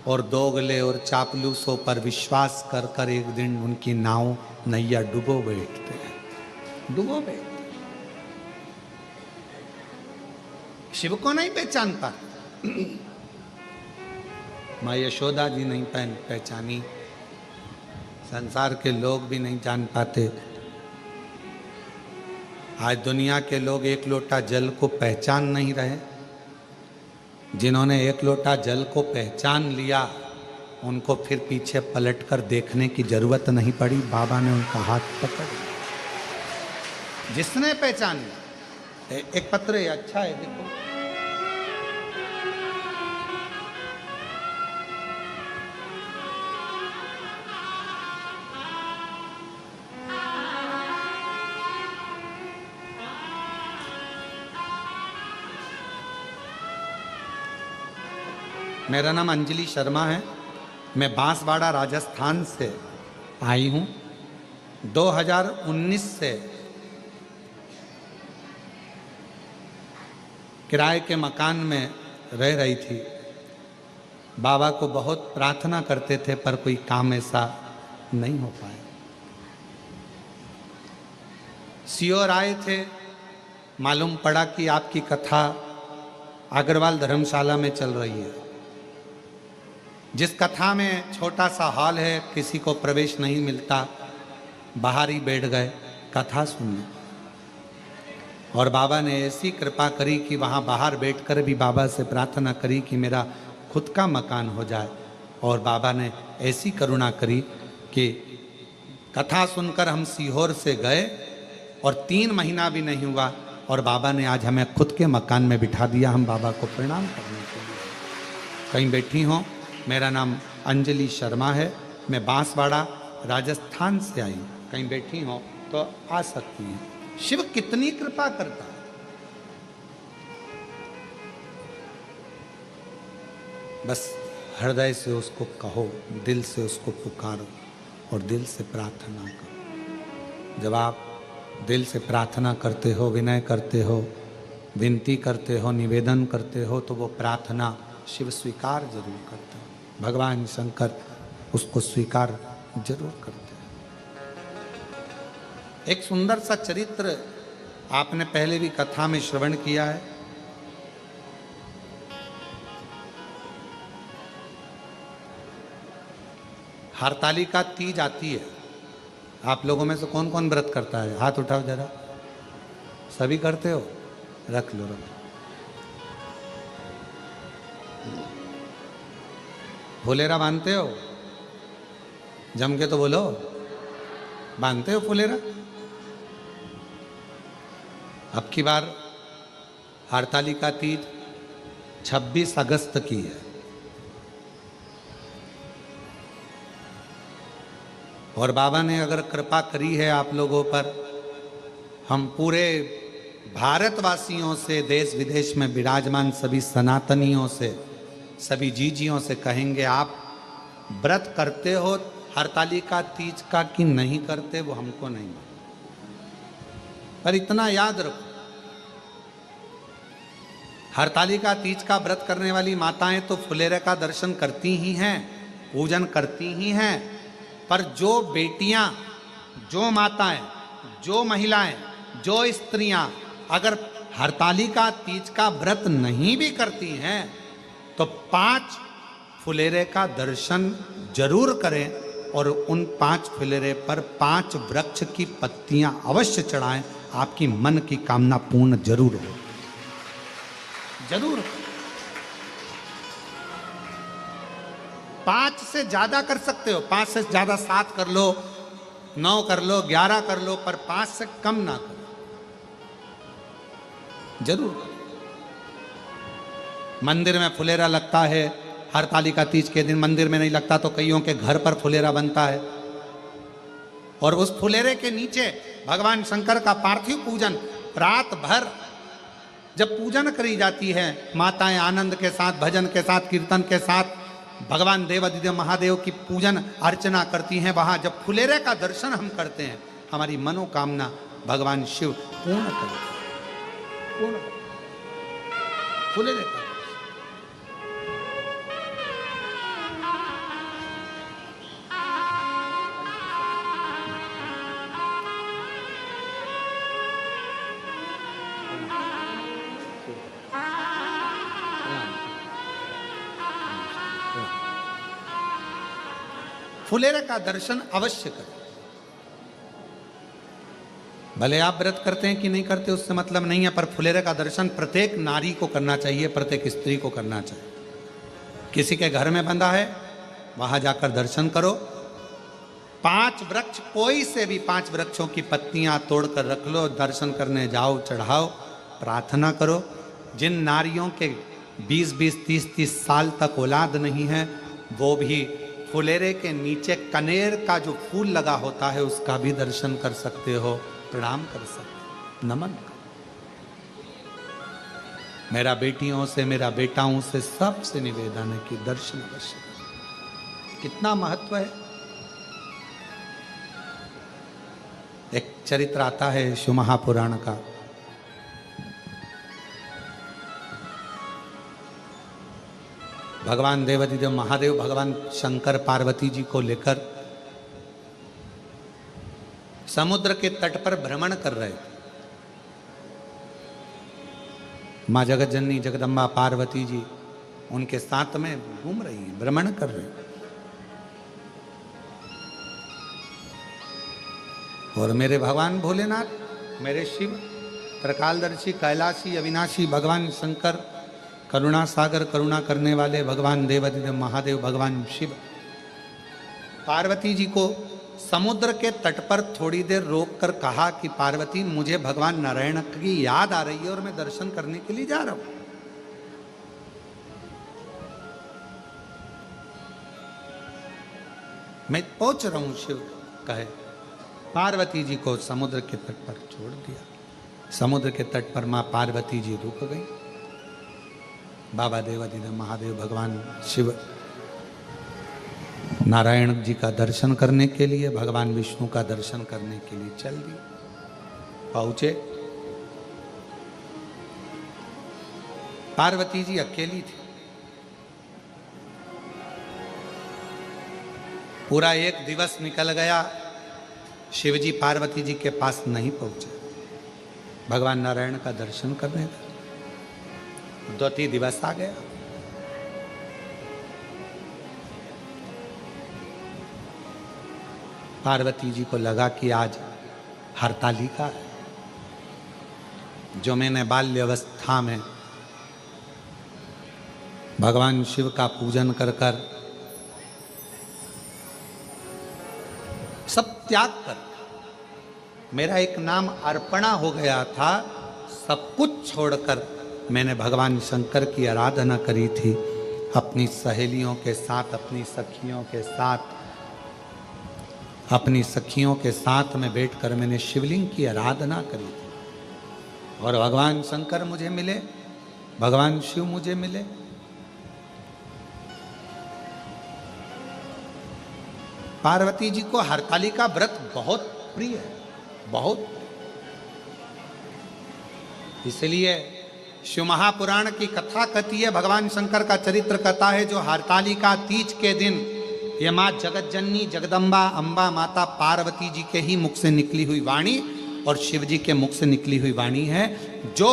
और दोगले और चापलूसों पर विश्वास कर कर एक दिन उनकी नाव नैया डुबो बैठते हैं, डुबो बैठते। शिव को नहीं पहचान पाते। माँ यशोदा जी नहीं पहचानी, संसार के लोग भी नहीं जान पाते। आज दुनिया के लोग एक लोटा जल को पहचान नहीं रहे। जिन्होंने एक लोटा जल को पहचान लिया उनको फिर पीछे पलटकर देखने की जरूरत नहीं पड़ी, बाबा ने उनका हाथ पकड़ लिया। जिसने पहचान लिया, एक पत्र है, अच्छा है, देखो। मेरा नाम अंजलि शर्मा है, मैं बांसवाड़ा राजस्थान से आई हूँ। 2019 से किराए के मकान में रह रही थी। बाबा को बहुत प्रार्थना करते थे पर कोई काम ऐसा नहीं हो पाया। सियोर आए थे, मालूम पड़ा कि आपकी कथा अग्रवाल धर्मशाला में चल रही है। जिस कथा में छोटा सा हॉल है, किसी को प्रवेश नहीं मिलता, बाहर ही बैठ गए कथा सुनने। और बाबा ने ऐसी कृपा करी कि वहाँ बाहर बैठकर भी बाबा से प्रार्थना करी कि मेरा खुद का मकान हो जाए। और बाबा ने ऐसी करुणा करी कि कथा सुनकर हम सीहोर से गए और 3 महीना भी नहीं हुआ और बाबा ने आज हमें खुद के मकान में बिठा दिया। हम बाबा को प्रणाम करने के लिए कहीं बैठी हों। मेरा नाम अंजलि शर्मा है, मैं बांसवाड़ा राजस्थान से आई। कहीं बैठी हों तो आ सकती हैं। शिव कितनी कृपा करता है। बस हृदय से उसको कहो, दिल से उसको पुकारो और दिल से प्रार्थना करो। जब आप दिल से प्रार्थना करते हो, विनय करते हो, विनती करते हो, निवेदन करते हो, तो वो प्रार्थना शिव स्वीकार जरूर करते हैं। भगवान शंकर उसको स्वीकार जरूर करते हैं। एक सुंदर सा चरित्र आपने पहले भी कथा में श्रवण किया है। हरतालिका तीज आती है। आप लोगों में से कौन कौन व्रत करता है? हाथ उठाओ जरा। सभी करते हो? रख लो, रख लो। फुलेरा बांधते हो? जम के तो बोलो, बांधते हो फुलेरा? अब की बार हरतालिका तीज 26 अगस्त की है और बाबा ने अगर कृपा करी है आप लोगों पर, हम पूरे भारतवासियों से, देश विदेश में विराजमान सभी सनातनियों से, सभी जीजियों से कहेंगे, आप व्रत करते हो हरतालिका तीज का कि नहीं करते वो हमको नहीं मालूम, पर इतना याद रखो, हरतालिका तीज का व्रत करने वाली माताएं तो फुलेरे का दर्शन करती ही हैं, पूजन करती ही हैं, पर जो बेटियां, जो माताएं, जो महिलाएं, जो स्त्रियां अगर हरतालिका तीज का व्रत नहीं भी करती हैं तो 5 फुलेरे का दर्शन जरूर करें और उन 5 फुलेरे पर 5 वृक्ष की पत्तियां अवश्य चढ़ाएं। आपकी मन की कामना पूर्ण जरूर हो, जरूर। 5 से ज्यादा कर सकते हो, 5 से ज्यादा 7 कर लो, 9 कर लो, 11 कर लो, पर 5 से कम ना करो, जरूर करो। मंदिर में फुलेरा लगता है, हरतालिका तीज के दिन मंदिर में नहीं लगता तो कईयों के घर पर फुलेरा बनता है और उस फुलेरे के नीचे भगवान शंकर का पार्थिव पूजन रात भर जब पूजन करी जाती है, माताएं आनंद के साथ, भजन के साथ, कीर्तन के साथ भगवान देवाधिदेव महादेव की पूजन अर्चना करती हैं। वहां जब फुलेरे का दर्शन हम करते हैं, हमारी मनोकामना भगवान शिव पूर्ण करते हैं, पूर्ण करते हैं। फुलेरे का फुलेरे का दर्शन अवश्य करें। भले आप व्रत करते हैं कि नहीं करते उससे मतलब नहीं है, पर फुलेरे का दर्शन प्रत्येक नारी को करना चाहिए, प्रत्येक स्त्री को करना चाहिए। किसी के घर में बंधा है वहां जाकर दर्शन करो। 5 वृक्ष, कोई से भी 5 वृक्षों की पत्तियां तोड़कर रख लो, दर्शन करने जाओ, चढ़ाओ, प्रार्थना करो। जिन नारियों के 20-20, 30-30 साल तक औलाद नहीं है, वो भी फुलेरे के नीचे कनेर का जो फूल लगा होता है उसका भी दर्शन कर सकते हो, प्रणाम कर सकते हो, नमन कर। मेरा बेटियों से, मेरा बेटाओं से सबसे निवेदन है कि दर्शन अवश्य करें। कितना महत्व है। एक चरित्र आता है शिव महापुराण का। भगवान देवाधिदेव महादेव भगवान शंकर पार्वती जी को लेकर समुद्र के तट पर भ्रमण कर रहे थे। माँ जगत जननी जगदम्बा पार्वती जी उनके साथ में घूम रही है, भ्रमण कर रही है। और मेरे भगवान भोलेनाथ, मेरे शिव, त्रिकालदर्शी, कैलाशी, अविनाशी भगवान शंकर, करुणा सागर, करुणा करने वाले भगवान देवाधिदेव महादेव भगवान शिव पार्वती जी को समुद्र के तट पर थोड़ी देर रोककर कहा कि पार्वती, मुझे भगवान नारायण की याद आ रही है और मैं दर्शन करने के लिए जा रहा हूं। मैं पहुंच रहा हूं शिव कहे। पार्वती जी को समुद्र के तट पर छोड़ दिया। समुद्र के तट पर मां पार्वती जी रुक गई। बाबा देवाधिदेव महादेव भगवान शिव नारायण जी का दर्शन करने के लिए, भगवान विष्णु का दर्शन करने के लिए चल दिए। पहुंचे, पार्वती जी अकेली थी। पूरा एक दिवस निकल गया, शिवजी पार्वती जी के पास नहीं पहुंचे भगवान नारायण का दर्शन करने का। 2-3 दिवस आ गया। पार्वती जी को लगा कि आज हरतालिका है, जो मैंने बाल्य अवस्था में भगवान शिव का पूजन कर कर सब त्याग कर, मेरा एक नाम अर्पणा हो गया था, सब कुछ छोड़कर मैंने भगवान शंकर की आराधना करी थी। अपनी सहेलियों के साथ, अपनी सखियों के साथ, अपनी सखियों के साथ में बैठकर मैंने शिवलिंग की आराधना करी थी। और भगवान शंकर मुझे मिले, भगवान शिव मुझे मिले। पार्वती जी को हरतालिका व्रत बहुत प्रिय है, बहुत। इसलिए शिव महापुराण की कथा कहती है, भगवान शंकर का चरित्र कथा है, जो हरतालिका तीज के दिन ये माँ जगत जननी जगदम्बा अम्बा माता पार्वती जी के ही मुख से निकली हुई वाणी और शिव जी के मुख से निकली हुई वाणी है। जो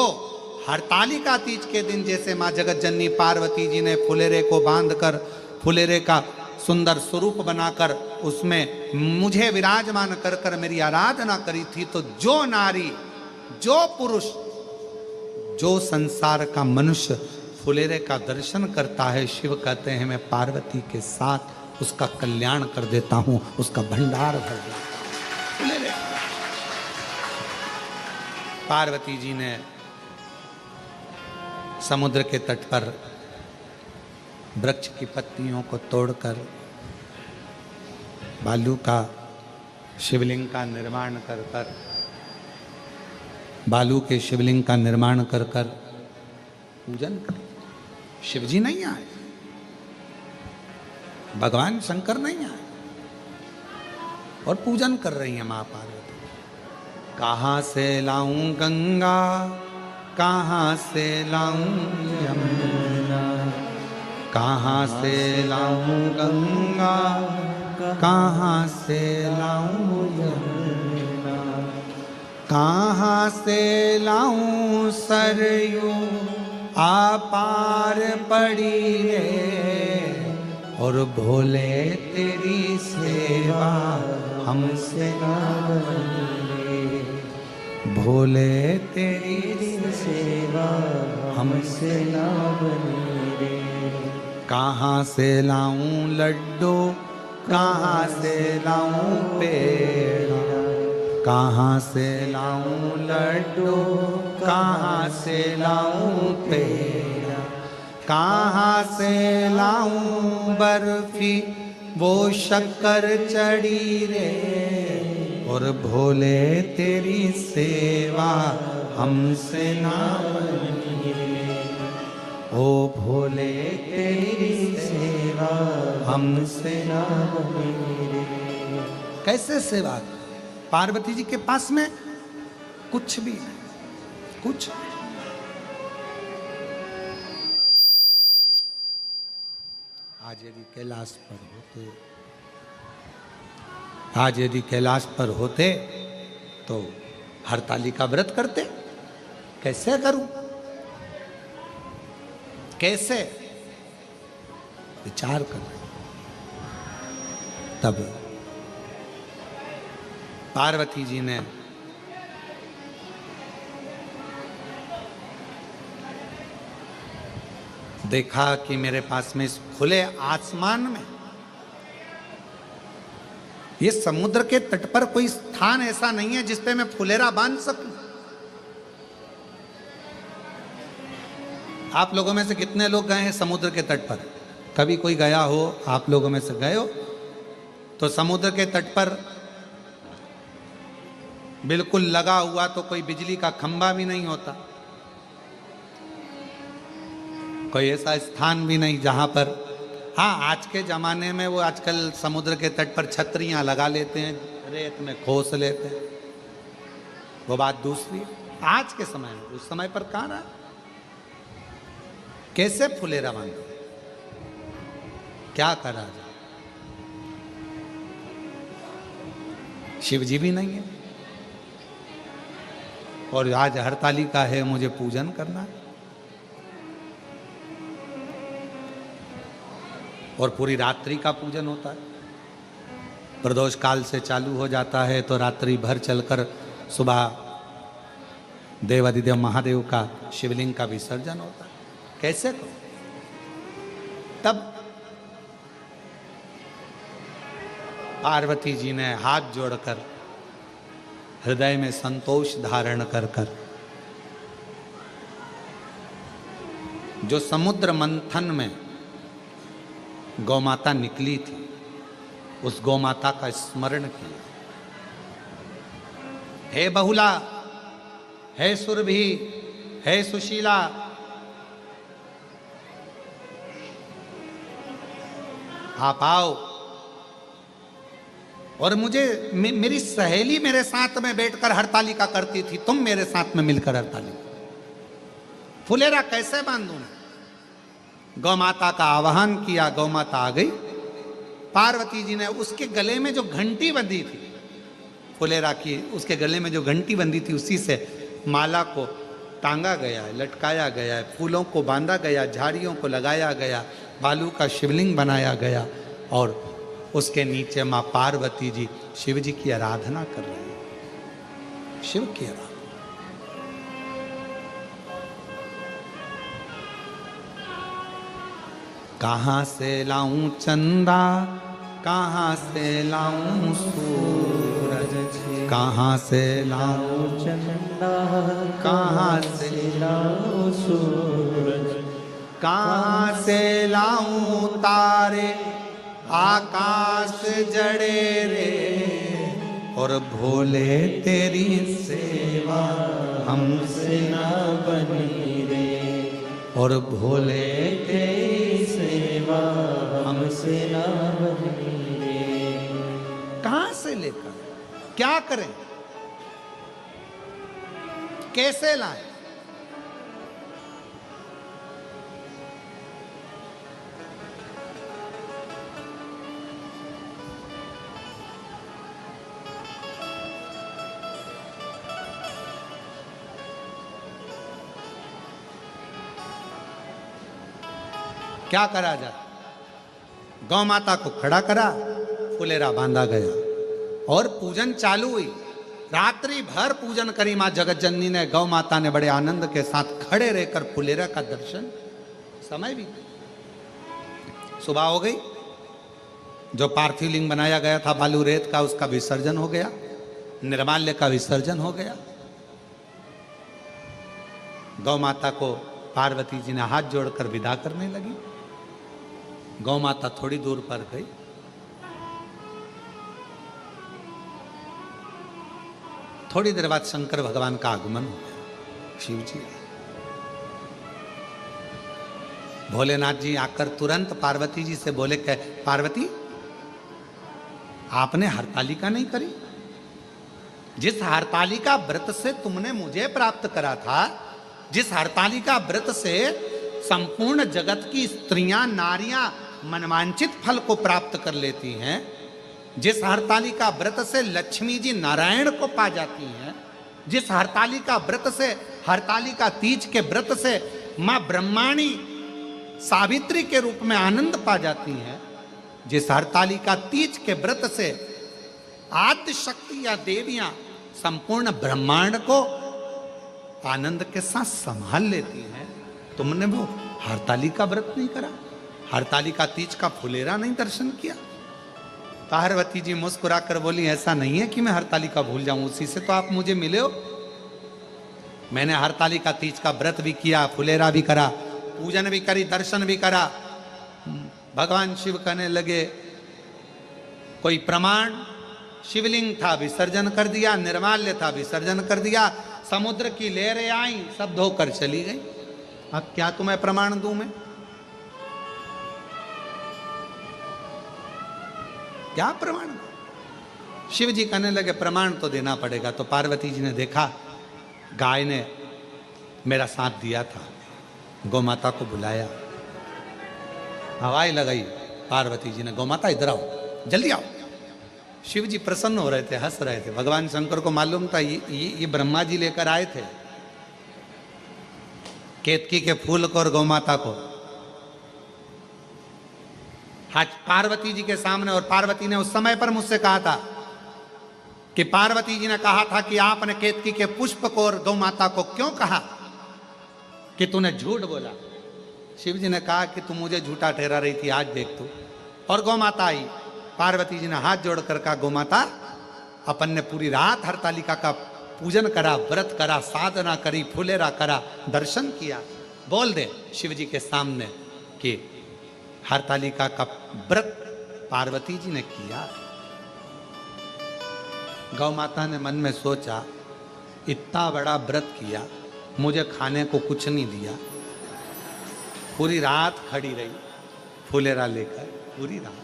हरतालिका तीज के दिन जैसे माँ जगत जननी पार्वती जी ने फुलेरे को बांधकर, फुलेरे का सुंदर स्वरूप बनाकर उसमें मुझे विराजमान कर कर मेरी आराधना करी थी, तो जो नारी, जो पुरुष, जो संसार का मनुष्य फुलेरे का दर्शन करता है, शिव कहते हैं मैं पार्वती के साथ उसका कल्याण कर देता हूं, उसका भंडार भर देता हूं। फुलेरे पार्वती जी ने समुद्र के तट पर वृक्ष की पत्तियों को तोड़कर बालू का शिवलिंग का निर्माण कर कर, बालू के शिवलिंग का निर्माण कर कर पूजन कर। शिवजी नहीं आए, भगवान शंकर नहीं आए, और पूजन कर रही है मां पार्वती। कहां से लाऊं गंगा, कहां से लाऊं यमुना, कहां से लाऊं गंगा, कहां से लाऊं यमुना, कहां से लाऊं सरयू आपार पड़ी रे, और भोले तेरी सेवा हमसे ना बनी, भोले तेरी सेवा हमसे ना बनी रे। कहाँ से लाऊं लड्डू, कहाँ से लाऊं पेड़ा, कहाँ से लाऊं लड्डू, कहाँ से लाऊं पेड़ा, कहाँ से लाऊं बर्फी वो शक्कर चढ़ी रे, और भोले तेरी सेवा हमसे ना बनी रे, ओ भोले तेरी सेवा हमसे ना बनी रे। कैसे सेवा? पार्वती जी के पास में कुछ भी नहीं, कुछ। आज यदि कैलाश पर होते, आज यदि कैलाश पर होते तो हरताली का व्रत करते। कैसे करूं, कैसे, विचार कर। तब पार्वती जी ने देखा कि मेरे पास में इस खुले आसमान में, ये समुद्र के तट पर कोई स्थान ऐसा नहीं है जिस पे मैं फुलेरा बांध सकूं। आप लोगों में से कितने लोग गए हैं समुद्र के तट पर? कभी कोई गया हो आप लोगों में से, गए हो तो समुद्र के तट पर बिल्कुल लगा हुआ तो कोई बिजली का खंभा भी नहीं होता, कोई ऐसा स्थान भी नहीं जहां पर, हाँ आज के जमाने में वो आजकल समुद्र के तट पर छतरियां लगा लेते हैं, रेत में खोस लेते हैं, वो बात दूसरी। आज के समय में, उस समय पर कहां रहा, कैसे फुलेरा बांधे, क्या करा जाए? शिव जी भी नहीं है और आज हरतालिका है, मुझे पूजन करना है और पूरी रात्रि का पूजन होता है। प्रदोष काल से चालू हो जाता है तो रात्रि भर चलकर सुबह देवादिदेव महादेव का शिवलिंग का विसर्जन होता है। कैसे करो? तब पार्वती जी ने हाथ जोड़कर हृदय में संतोष धारण कर कर जो समुद्र मंथन में गौमाता निकली थी, उस गौमाता का स्मरण किया। हे बहुला, हे सुरभि, हे सुशीला, आप आओ और मुझे, मेरी सहेली मेरे साथ में बैठकर हरतालिका करती थी, तुम मेरे साथ में मिलकर हरतालिका, फुलेरा कैसे बांधूं? गौ माता का आवाहन किया, गौ माता आ गई। पार्वती जी ने उसके गले में जो घंटी बंधी थी फुलेरा की, उसके गले में जो घंटी बंधी थी उसी से माला को टांगा गया है, लटकाया गया है, फूलों को बांधा गया, झाड़ियों को लगाया गया, बालू का शिवलिंग बनाया गया और उसके नीचे मां पार्वती जी शिव जी की आराधना कर रहे हैं, शिव की आराधना। कहां से लाऊं चंदा, कहां से लाऊं सूरज, कहां से लाऊं चंदा, कहां से लाऊं सूरज, कहां से लाऊं तारे, आकाश जड़े रे, और भोले तेरी सेवा हमसे ना बनी रे, और भोले तेरी सेवा हमसे ना बनी रे। कहां से लेकर क्या करें, कैसे लाएं? क्या करा जाए? गौ माता को खड़ा करा, फुलेरा बांधा गया और पूजन चालू हुई। रात्रि भर पूजन करी मां जगत जननी ने, गौ माता ने बड़े आनंद के साथ खड़े रहकर फुलेरा का दर्शन। समय भी सुबह हो गई, जो पार्थिव लिंग बनाया गया था बालू रेत का, उसका विसर्जन हो गया, निर्माल्य का विसर्जन हो गया। गौ माता को पार्वती जी ने हाथ जोड़कर विदा करने लगी। गौ माता थोड़ी दूर पर गई, थोड़ी देर बाद शंकर भगवान का आगमन हो गया। शिव जी, भोलेनाथ जी आकर तुरंत पार्वती जी से बोले कि पार्वती, आपने हरतालिका नहीं करी? जिस हरतालिका व्रत से तुमने मुझे प्राप्त करा था, जिस हरतालिका व्रत से संपूर्ण जगत की स्त्रियां नारियां मनवांचित फल को प्राप्त कर लेती हैं, जिस हरतालिका व्रत से लक्ष्मी जी नारायण को पा जाती हैं, जिस हरतालिका व्रत से, हरतालिका तीज के व्रत से मां ब्रह्माणी सावित्री के रूप में आनंद पा जाती हैं, जिस हरतालिका तीज के व्रत से आद्य शक्ति या देवियां संपूर्ण ब्रह्मांड को आनंद के साथ संभाल लेती हैं, तुमने वो हरतालिका व्रत नहीं करा, हरतालिका तीज का फुलेरा नहीं दर्शन किया। पार्वती जी मुस्कुरा कर बोली, ऐसा नहीं है कि मैं हरतालिका भूल जाऊं, उसी से तो आप मुझे मिले हो। मैंने हरतालिका तीज का व्रत भी किया, फुलेरा भी करा, पूजन भी करी, दर्शन भी करा। भगवान शिव कहने लगे, कोई प्रमाण? शिवलिंग था विसर्जन कर दिया, निर्माल्य था विसर्जन कर दिया, समुद्र की लहरें आई सब धोकर चली गई। अब क्या तुम्हें प्रमाण दूं मैं? क्या प्रमाण? शिव जी कहने लगे प्रमाण तो देना पड़ेगा। तो पार्वती जी ने देखा गाय ने मेरा साथ दिया था, गौमाता को बुलाया, हवाई लगाई। पार्वती जी ने, गौमाता इधर आओ, जल्दी आओ। शिव जी प्रसन्न हो रहे थे, हंस रहे थे। भगवान शंकर को मालूम था ये ब्रह्मा जी लेकर आए थे केतकी के फूल को और गौमाता को। आज पार्वती जी के सामने, और पार्वती ने उस समय पर मुझसे कहा था कि पार्वती जी ने कहा था कि आपने केतकी के पुष्प को और गौमाता को क्यों कहा कि तूने झूठ बोला। शिव जी ने कहा कि तू मुझे झूठा ठहरा रही थी, आज देख तू। और गौमाता आई, पार्वती जी ने हाथ जोड़कर कहा, गौमाता अपन ने पूरी रात हरतालिका का पूजन करा, व्रत करा, साधना करी, फुलेरा करा, दर्शन किया। बोल दे शिव जी के सामने कि हरतालिका का व्रत पार्वती जी ने किया। गौ माता ने मन में सोचा, इतना बड़ा व्रत किया, मुझे खाने को कुछ नहीं दिया, पूरी रात खड़ी रही फुलेरा लेकर, पूरी रात।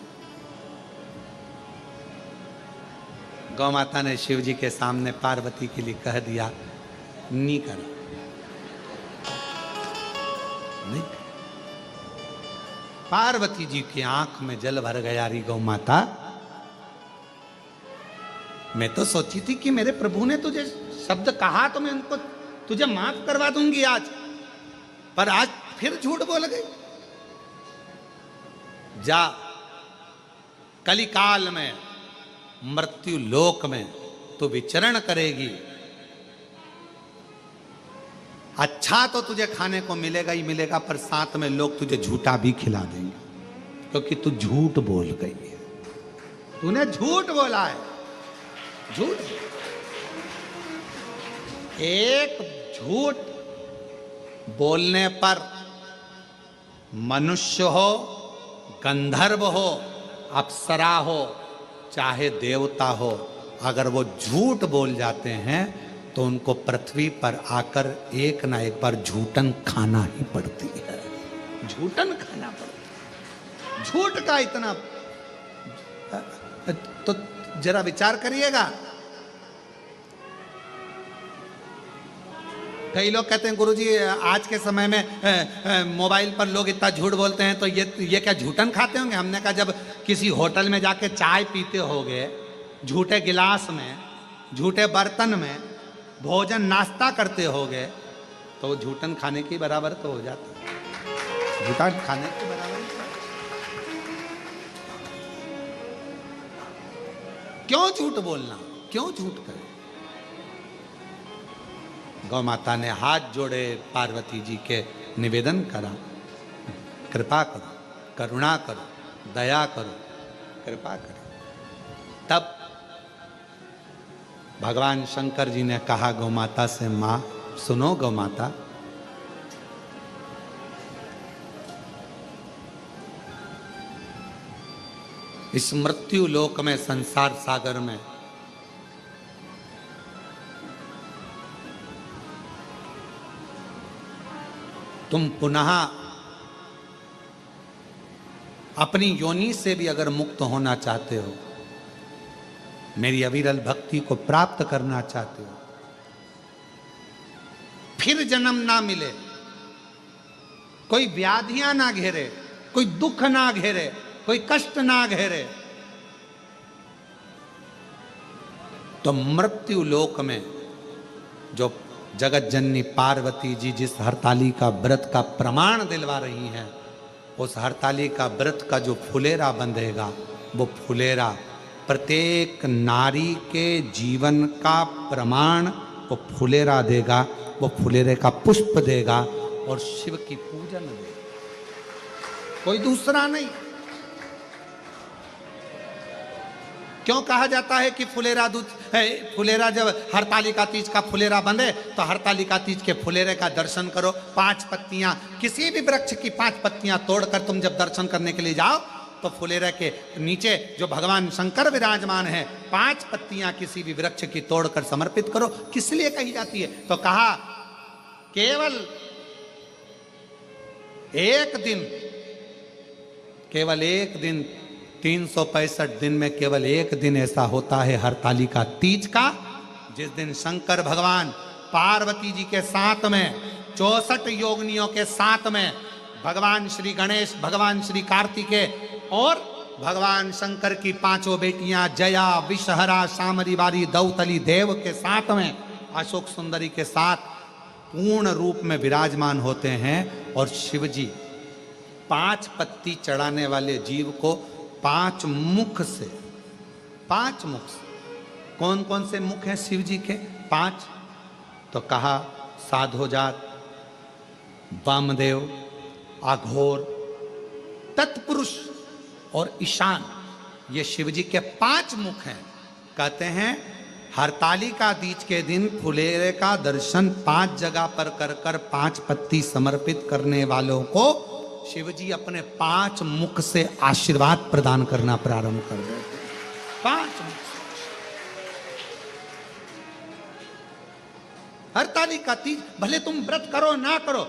गौ माता ने शिव जी के सामने पार्वती के लिए कह दिया, नहीं करा, नहीं। पार्वती जी की आंख में जल भर गया। री गौ माता, मैं तो सोची थी कि मेरे प्रभु ने तुझे शब्द कहा तो मैं उनको तुझे माफ करवा दूंगी आज, पर आज फिर झूठ बोल गई। जा कलिकाल में, मृत्यु लोक में तो विचरण करेगी। अच्छा तो तुझे खाने को मिलेगा ही मिलेगा, पर साथ में लोग तुझे झूठा भी खिला देंगे, क्योंकि तू झूठ बोल गई है, तूने झूठ बोला है। झूठ, एक झूठ बोलने पर मनुष्य हो, गंधर्व हो, अप्सरा हो, चाहे देवता हो, अगर वो झूठ बोल जाते हैं तो उनको पृथ्वी पर आकर एक ना एक बार झूठन खाना ही पड़ती है, झूठन खाना पड़ता है। झूठ का इतना, तो जरा विचार करिएगा। कई लोग कहते हैं गुरुजी आज के समय में मोबाइल पर लोग इतना झूठ बोलते हैं, तो ये क्या झूठन खाते होंगे? हमने कहा जब किसी होटल में जाके चाय पीते होगे, झूठे गिलास में, झूठे बर्तन में भोजन नाश्ता करते होगे, तो वो झूठन खाने के बराबर तो हो जाता है, झूठा खाने के बराबर। क्यों झूठ बोलना, क्यों झूठ करें? गौ माता ने हाथ जोड़े, पार्वती जी के निवेदन करा, कृपा करो, करुणा करो, दया करो, कृपा करो। तब भगवान शंकर जी ने कहा गौ माता से, मां सुनो गौ माता, इस मृत्यु लोक में, संसार सागर में तुम पुनः अपनी योनि से भी अगर मुक्त होना चाहते हो मेरी अविरल भक्ति को प्राप्त करना चाहते हो, फिर जन्म ना मिले, कोई व्याधियां ना घेरे, कोई दुख ना घेरे, कोई कष्ट ना घेरे, तो मृत्यु लोक में जो जगत जननी पार्वती जी जिस हरताली का व्रत का प्रमाण दिलवा रही हैं, उस हरताली का व्रत का जो फुलेरा बंधेगा, वो फुलेरा प्रत्येक नारी के जीवन का प्रमाण वो फुलेरा देगा, वो फुलेरे का पुष्प देगा और शिव की पूजन देगा, कोई दूसरा नहीं। क्यों कहा जाता है कि फुलेरा दूध है? फुलेरा जब हरतालिका तीज का फुलेरा बंधे तो हरतालिका तीज के फुलेरे का दर्शन करो। 5 पत्तियां, किसी भी वृक्ष की 5 पत्तियां तोड़कर तुम जब दर्शन करने के लिए जाओ तो फुलेरे के नीचे जो भगवान शंकर विराजमान है, 5 पत्तियां किसी भी वृक्ष की तोड़कर समर्पित करो। किस लिए कही जाती है? तो कहा केवल एक दिन 365 दिन में केवल एक दिन ऐसा होता है हरतालिका तीज का, जिस दिन शंकर भगवान पार्वती जी के साथ में 64 योगिनियों के साथ में भगवान श्री गणेश, भगवान श्री कार्तिकेय और भगवान शंकर की 5 बेटियां जया, विषहरा, शामरी बारी, दौतली देव के साथ में अशोक सुंदरी के साथ पूर्ण रूप में विराजमान होते हैं। और शिव जी 5 पत्ती चढ़ाने वाले जीव को 5 मुख से कौन कौन से मुख हैं शिव जी के? 5। तो कहा साधोजात, वामदेव, अघोर, तत्पुरुष और ईशान, ये शिव जी के 5 मुख हैं। कहते हैं हरतालिका तीज के दिन फुलेरे का दर्शन 5 जगह पर कर 5 पत्ती समर्पित करने वालों को शिवजी अपने 5 मुख से आशीर्वाद प्रदान करना प्रारंभ कर देते। 5 मुख से। हरतालिका तीज भले तुम व्रत करो ना करो,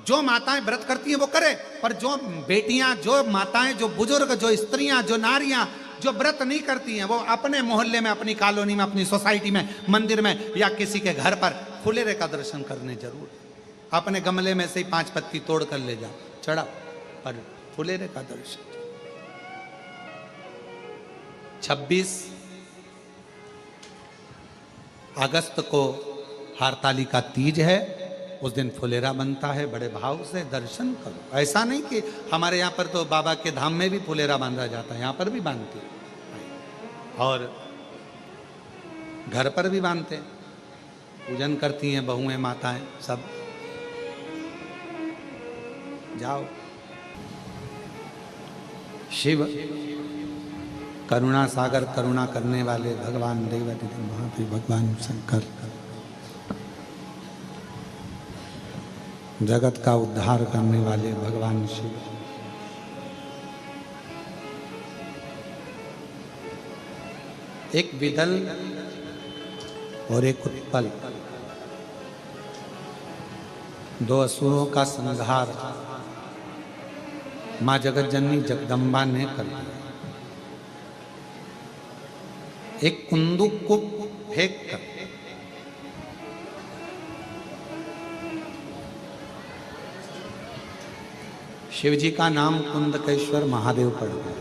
जो माताएं व्रत करती हैं वो करे, पर जो बेटियां, जो माताएं, जो बुजुर्ग, जो स्त्रियां, जो नारियां जो व्रत नहीं करती हैं, वो अपने मोहल्ले में, अपनी कॉलोनी में, अपनी सोसाइटी में, मंदिर में या किसी के घर पर फुलेरे का दर्शन करने जरूर। अपने गमले में से ही 5 पत्ती तोड़ कर ले जाओ, चढ़ा, पर फुलेरे का दर्शन। 26 अगस्त को हरतालिका तीज है, उस दिन फुलेरा बनता है। बड़े भाव से दर्शन करो। ऐसा नहीं कि हमारे यहाँ पर तो बाबा के धाम में भी फुलेरा बांधा जाता है, यहाँ पर भी बांधते हैं और घर पर भी बांधते हैं, पूजन करती हैं बहुएं, माताएं सब। जाओ। शिव करुणा सागर, करुणा करने वाले भगवान देवती महादेव, भगवान शंकर, जगत का उद्धार करने वाले भगवान शिव। एक विदल और एक उत्पल, 2 असुरों का संहार मां जगत जननी जगदम्बा ने कर दिया। एक कुंदुक को फेंक कर शिव जी का नाम कुंदकेश्वर महादेव पड़ गया।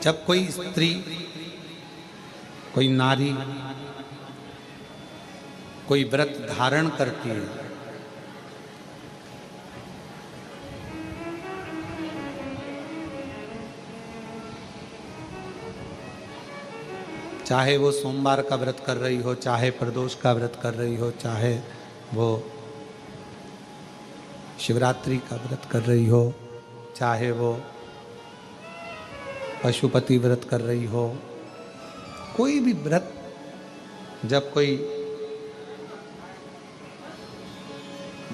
जब कोई स्त्री, कोई नारी कोई व्रत धारण करती है, चाहे वो सोमवार का व्रत कर रही हो, चाहे प्रदोष का व्रत कर रही हो, चाहे वो शिवरात्रि का व्रत कर रही हो, चाहे वो पशुपति व्रत कर रही हो, कोई भी व्रत जब कोई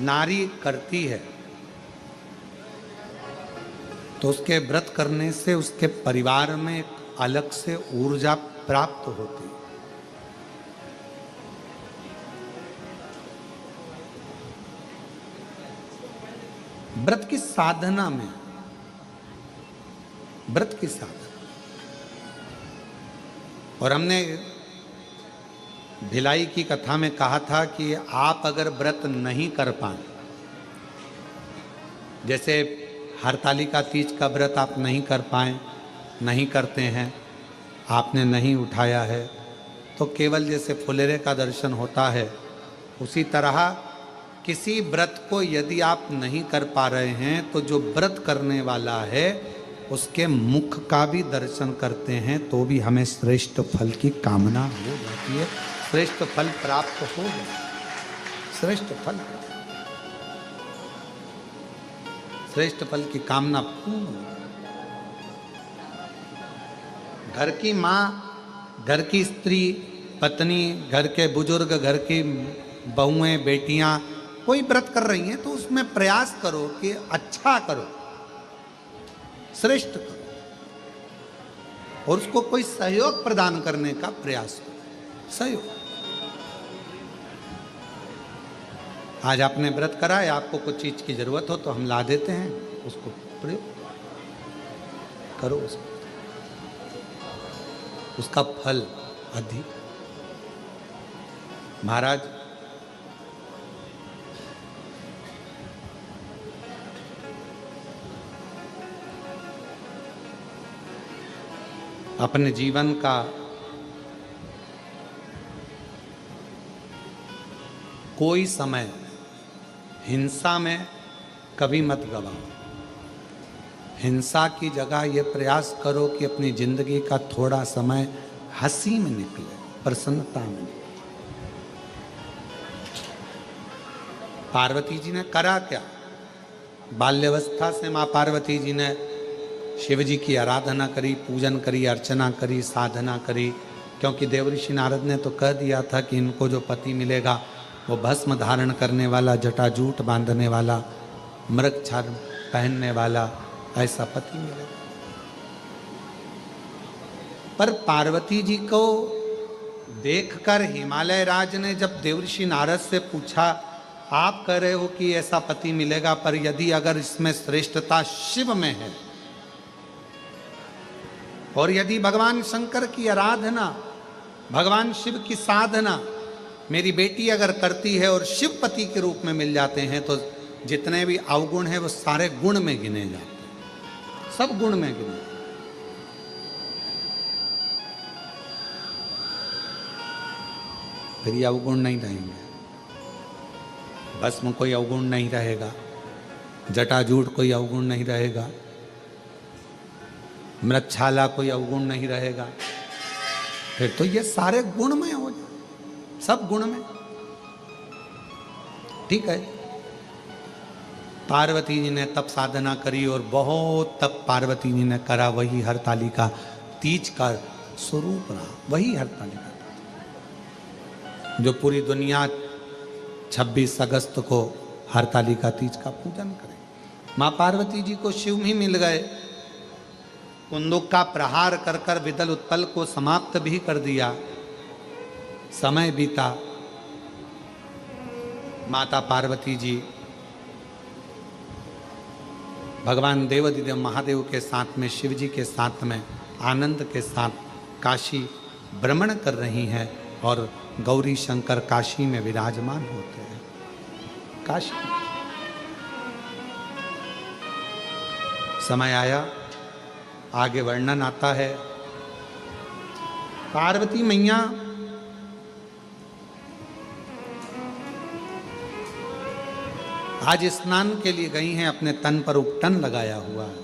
नारी करती है तो उसके व्रत करने से उसके परिवार में एक अलग से ऊर्जा प्राप्त होती। व्रत की साधना में, व्रत की साधना। और हमने भिलाई की कथा में कहा था कि आप अगर व्रत नहीं कर पाए, जैसे हरतालिका तीज का व्रत आप नहीं कर पाए, नहीं करते हैं, आपने नहीं उठाया है, तो केवल जैसे फुलेरे का दर्शन होता है, उसी तरह किसी व्रत को यदि आप नहीं कर पा रहे हैं तो जो व्रत करने वाला है उसके मुख का भी दर्शन करते हैं तो भी हमें श्रेष्ठ फल की कामना हो जाती है, श्रेष्ठ फल प्राप्त हो जाता है। श्रेष्ठ फल, श्रेष्ठ फल की कामना पूर्ण। घर की माँ, घर की स्त्री, पत्नी, घर के बुजुर्ग, घर की बहुएं, बेटियां कोई व्रत कर रही हैं तो उसमें प्रयास करो कि अच्छा करो, श्रेष्ठ करो, और उसको कोई सहयोग प्रदान करने का प्रयास करो। सहयोग। आज आपने व्रत करा है, आपको कुछ चीज की जरूरत हो तो हम ला देते हैं, उसको प्रयोग करो, उसका फल अधिक। महाराज, अपने जीवन का कोई समय हिंसा में कभी मत गवाओ। हिंसा की जगह ये प्रयास करो कि अपनी जिंदगी का थोड़ा समय हंसी में निकले, प्रसन्नता में निकले। पार्वती जी ने करा क्या? बाल्यावस्था से माँ पार्वती जी ने शिव जी की आराधना करी, पूजन करी, अर्चना करी, साधना करी, क्योंकि देवऋषि नारद ने तो कह दिया था कि इनको जो पति मिलेगा वो भस्म धारण करने वाला, जटाजूट बांधने वाला, मृग छाल पहनने वाला, ऐसा पति मिलेगा। पर पार्वती जी को देखकर हिमालय राज ने जब देवऋषि नारद से पूछा, आप कह रहे हो कि ऐसा पति मिलेगा, पर यदि अगर इसमें श्रेष्ठता शिव में है और यदि भगवान शंकर की आराधना, भगवान शिव की साधना मेरी बेटी अगर करती है और शिव पति के रूप में मिल जाते हैं तो जितने भी अवगुण हैं वो सारे गुण में गिने जाते हैं, सब गुण में गिने। फिर ये अवगुण नहीं रहेंगे, भस्म कोई अवगुण नहीं रहेगा, जटाजूट कोई अवगुण नहीं रहेगा, मृगछाला कोई अवगुण नहीं रहेगा। फिर तो ये सारे गुणमय हो जाए, सब गुण में। ठीक है, पार्वती जी ने तप साधना करी और बहुत तप पार्वती जी ने करा, वही हरतालिका तीज का स्वरूप रहा, वही हरतालिका जो पूरी दुनिया 26 अगस्त को हरतालिका तीज का पूजन करे। माँ पार्वती जी को शिव ही मिल गए, कुंदुक का प्रहार कर कर विदल उत्पल को समाप्त भी कर दिया। समय बीता, माता पार्वती जी भगवान देवाधिदेव महादेव के साथ में, शिव जी के साथ में, आनंद के साथ काशी भ्रमण कर रही हैं और गौरी शंकर काशी में विराजमान होते हैं। काशी समय आया, आगे वर्णन आता है। पार्वती मैया आज स्नान के लिए गई हैं, अपने तन पर उपटन लगाया हुआ है।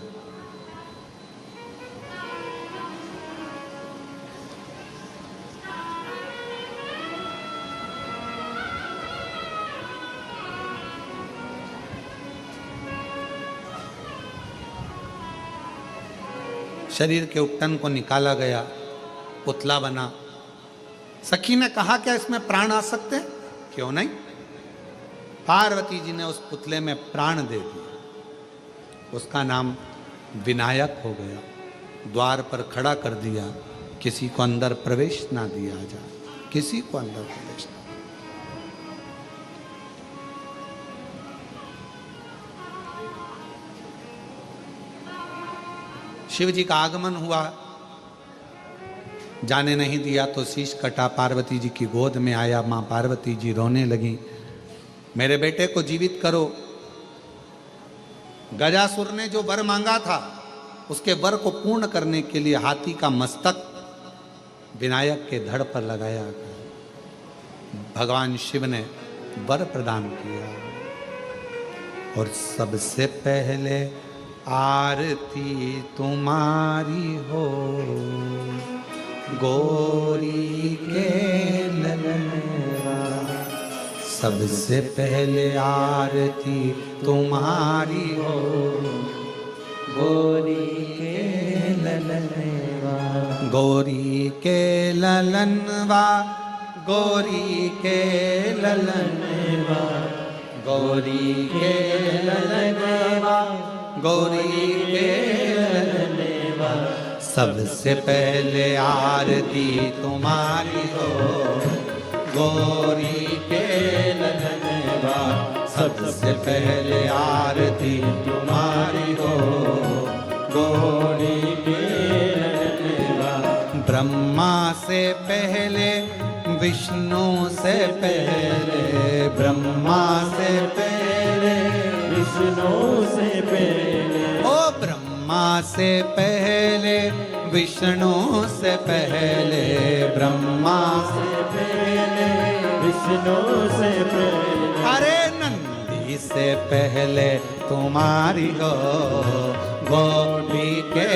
शरीर के उपटन को निकाला गया, पुतला बना। सखी ने कहा क्या इसमें प्राण आ सकते हैं? क्यों नहीं। पार्वती जी ने उस पुतले में प्राण दे दिया, उसका नाम विनायक हो गया। द्वार पर खड़ा कर दिया, किसी को अंदर प्रवेश ना दिया जाए, किसी को अंदर प्रवेश ना। शिव जी का आगमन हुआ, जाने नहीं दिया तो शीश कटा, पार्वती जी की गोद में आया। मां पार्वती जी रोने लगी, मेरे बेटे को जीवित करो। गजासुर ने जो वर मांगा था उसके वर को पूर्ण करने के लिए हाथी का मस्तक विनायक के धड़ पर लगाया। भगवान शिव ने वर प्रदान किया और सबसे पहले आरती तुम्हारी हो, गौरी के ललनवा। सबसे पहले आरती तुम्हारी हो, गौरी के ललनवा। गौरी के ललनवा, गौरी के ललनवा, गौरी के ललनवा, गौरी के ललनवा। सबसे पहले आरती तुम्हारी हो, गौरी के ललनवा। सबसे पहले आरती तुम्हारी हो, गौरी के ललनवा। ब्रह्मा से पहले विष्णु से पहले, ब्रह्मा से पहले विष्णु से पहले, ओ ब्रह्मा से पहले विष्णु से पहले, ब्रह्मा से पहले विष्णु से पहले। अरे नंदी से पहले तुम्हारी हो, गौरी के